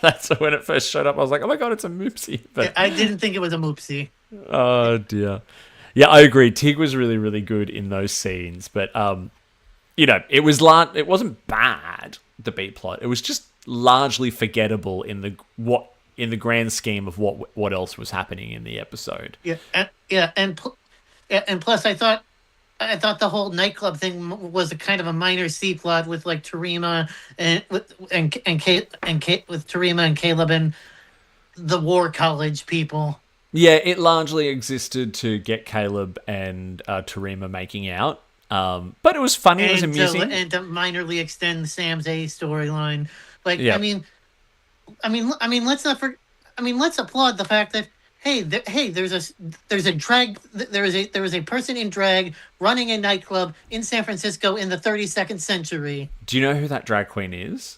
That's when it first showed up. I was like, oh my God, it's a moopsie. But I didn't think it was a moopsie. Oh dear. Yeah, I agree. Tig was really, really good in those scenes, but it wasn't bad, the B plot. It was just largely forgettable in the grand scheme of what else was happening in the episode. And plus I thought the whole nightclub thing was a kind of a minor C plot with like Tarima and Tarima and Caleb and the War College people. Yeah, it largely existed to get Caleb and Tarima making out, but it was funny. It was amusing, and to minorly extend Sam's A storyline. Like, yeah. I mean, let's applaud the fact that there was a person in drag running a nightclub in San Francisco in the 32nd century. Do you know who that drag queen is?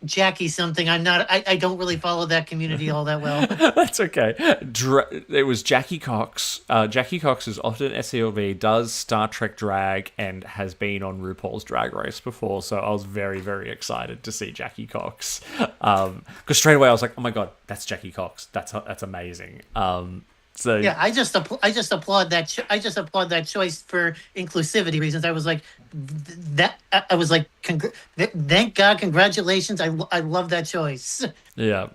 Jackie something. I don't really follow that community all that well. That's okay. It was Jackie Cox. Jackie Cox is often SCLV, does Star Trek drag, and has been on RuPaul's Drag Race before. So I was very, very excited to see Jackie Cox. Because straight away I was like, oh my God, that's Jackie Cox. That's amazing. So yeah, I just applaud that. I just applaud that choice for inclusivity reasons. I was like, thank God, congratulations. I love that choice. Yeah.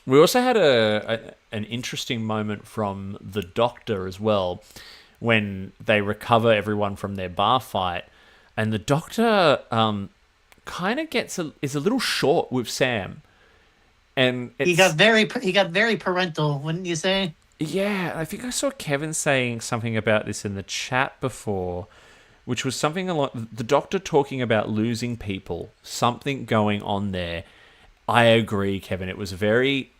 We also had an interesting moment from the Doctor as well, when they recover everyone from their bar fight, and the Doctor kind of is a little short with Sam, and he got very parental, wouldn't you say? Yeah, I think I saw Kevin saying something about this in the chat before, which was something along the Doctor talking about losing people, something going on there. I agree, Kevin. It was very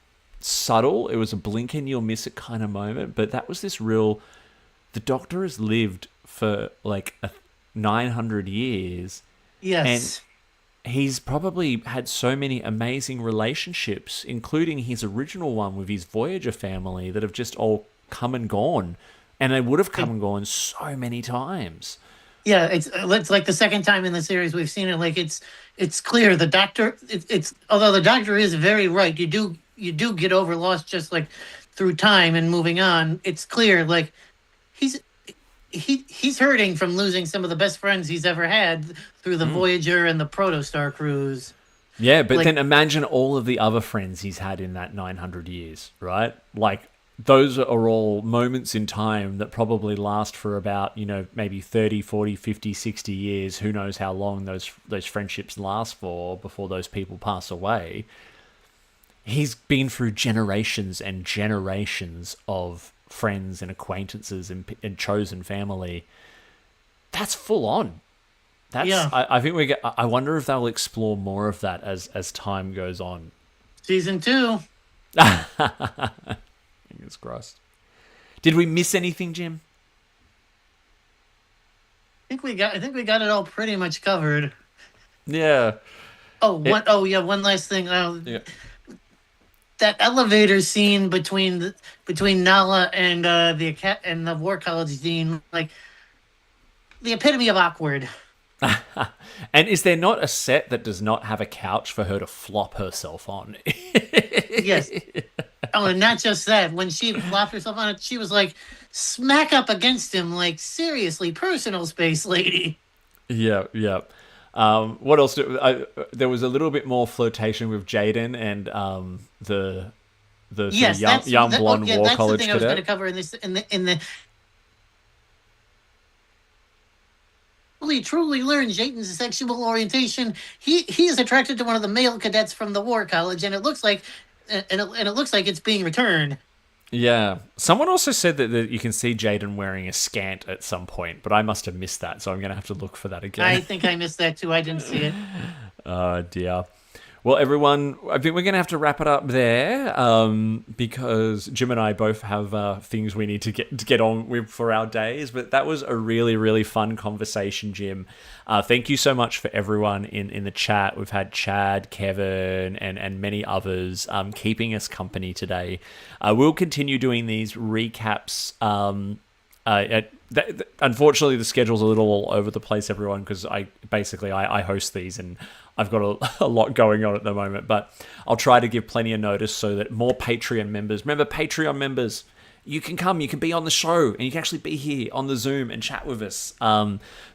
subtle. It was a blink and you'll miss it kind of moment, but that was this real. The Doctor has lived for like 900 years. Yes. And he's probably had so many amazing relationships, including his original one with his Voyager family, that have just all come and gone. And they would have come and gone so many times. Yeah, it's like the second time in the series we've seen it. Like it's clear the Doctor. Although the Doctor is very right. You do get over loss just like through time and moving on. It's clear like he's hurting from losing some of the best friends he's ever had through the Voyager and the Protostar cruise. Yeah, but then imagine all of the other friends he's had in that 900 years, right? Like those are all moments in time that probably last for about, maybe 30, 40, 50, 60 years. Who knows how long those friendships last for before those people pass away. He's been through generations and generations of friends and acquaintances and chosen family. That's full on. I think I wonder if they'll explore more of that as time goes on. Season 2. Fingers crossed. Did we miss anything, Jim? I think we got it all pretty much covered. Yeah. One last thing. Yeah. That elevator scene between Nala and the War College dean, like the epitome of awkward. And is there not a set that does not have a couch for her to flop herself on? Yes. Oh, and not just that. When she flopped herself on it, she was like smack up against him, like seriously, personal space lady. Yeah. What else? There was a little bit more flirtation with Jaden and the young blonde War College cadet. That's the thing I was going to cover in the. Truly learns Jaden's sexual orientation. He is attracted to one of the male cadets from the War College, and it looks like it's being returned. Yeah. Someone also said that you can see Jaden wearing a scant at some point, but I must have missed that, so I'm going to have to look for that again. I think I missed that too. I didn't see it. Oh, dear. Well, everyone, I think we're going to have to wrap it up there because Jim and I both have things we need to get on with for our days. But that was a really, really fun conversation, Jim. Thank you so much for everyone in the chat. We've had Chad, Kevin, and many others keeping us company today. We'll continue doing these recaps. Unfortunately, the schedule's a little all over the place, everyone, because I host these and I've got a lot going on at the moment, but I'll try to give plenty of notice so that more Patreon members, remember Patreon members, you can come, you can be on the show, and you can actually be here on the Zoom and chat with us.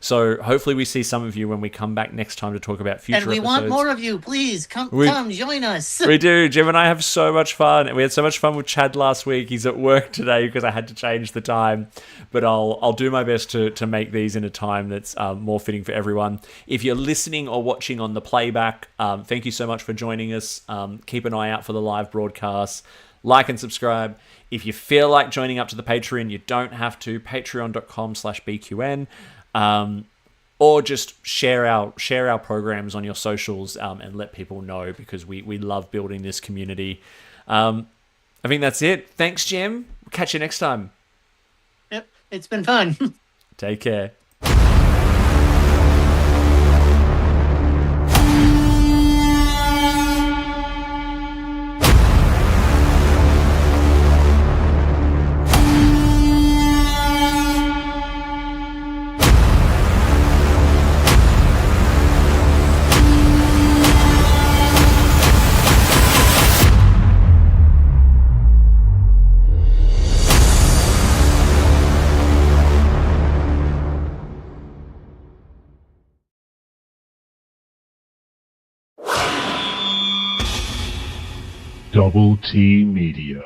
So hopefully we see some of you when we come back next time to talk about future episodes. And we want more of you. Please, come join us. We do. Jim and I have so much fun. We had so much fun with Chad last week. He's at work today because I had to change the time. But I'll do my best to make these in a time that's more fitting for everyone. If you're listening or watching on the playback, thank you so much for joining us. Keep an eye out for the live broadcasts. Like and subscribe. If you feel like joining up to the Patreon, you don't have to. Patreon.com/BQN. Or just share our programs on your socials and let people know because we love building this community. I think that's it. Thanks, Jim. Catch you next time. Yep, it's been fun. Take care. Double T Media.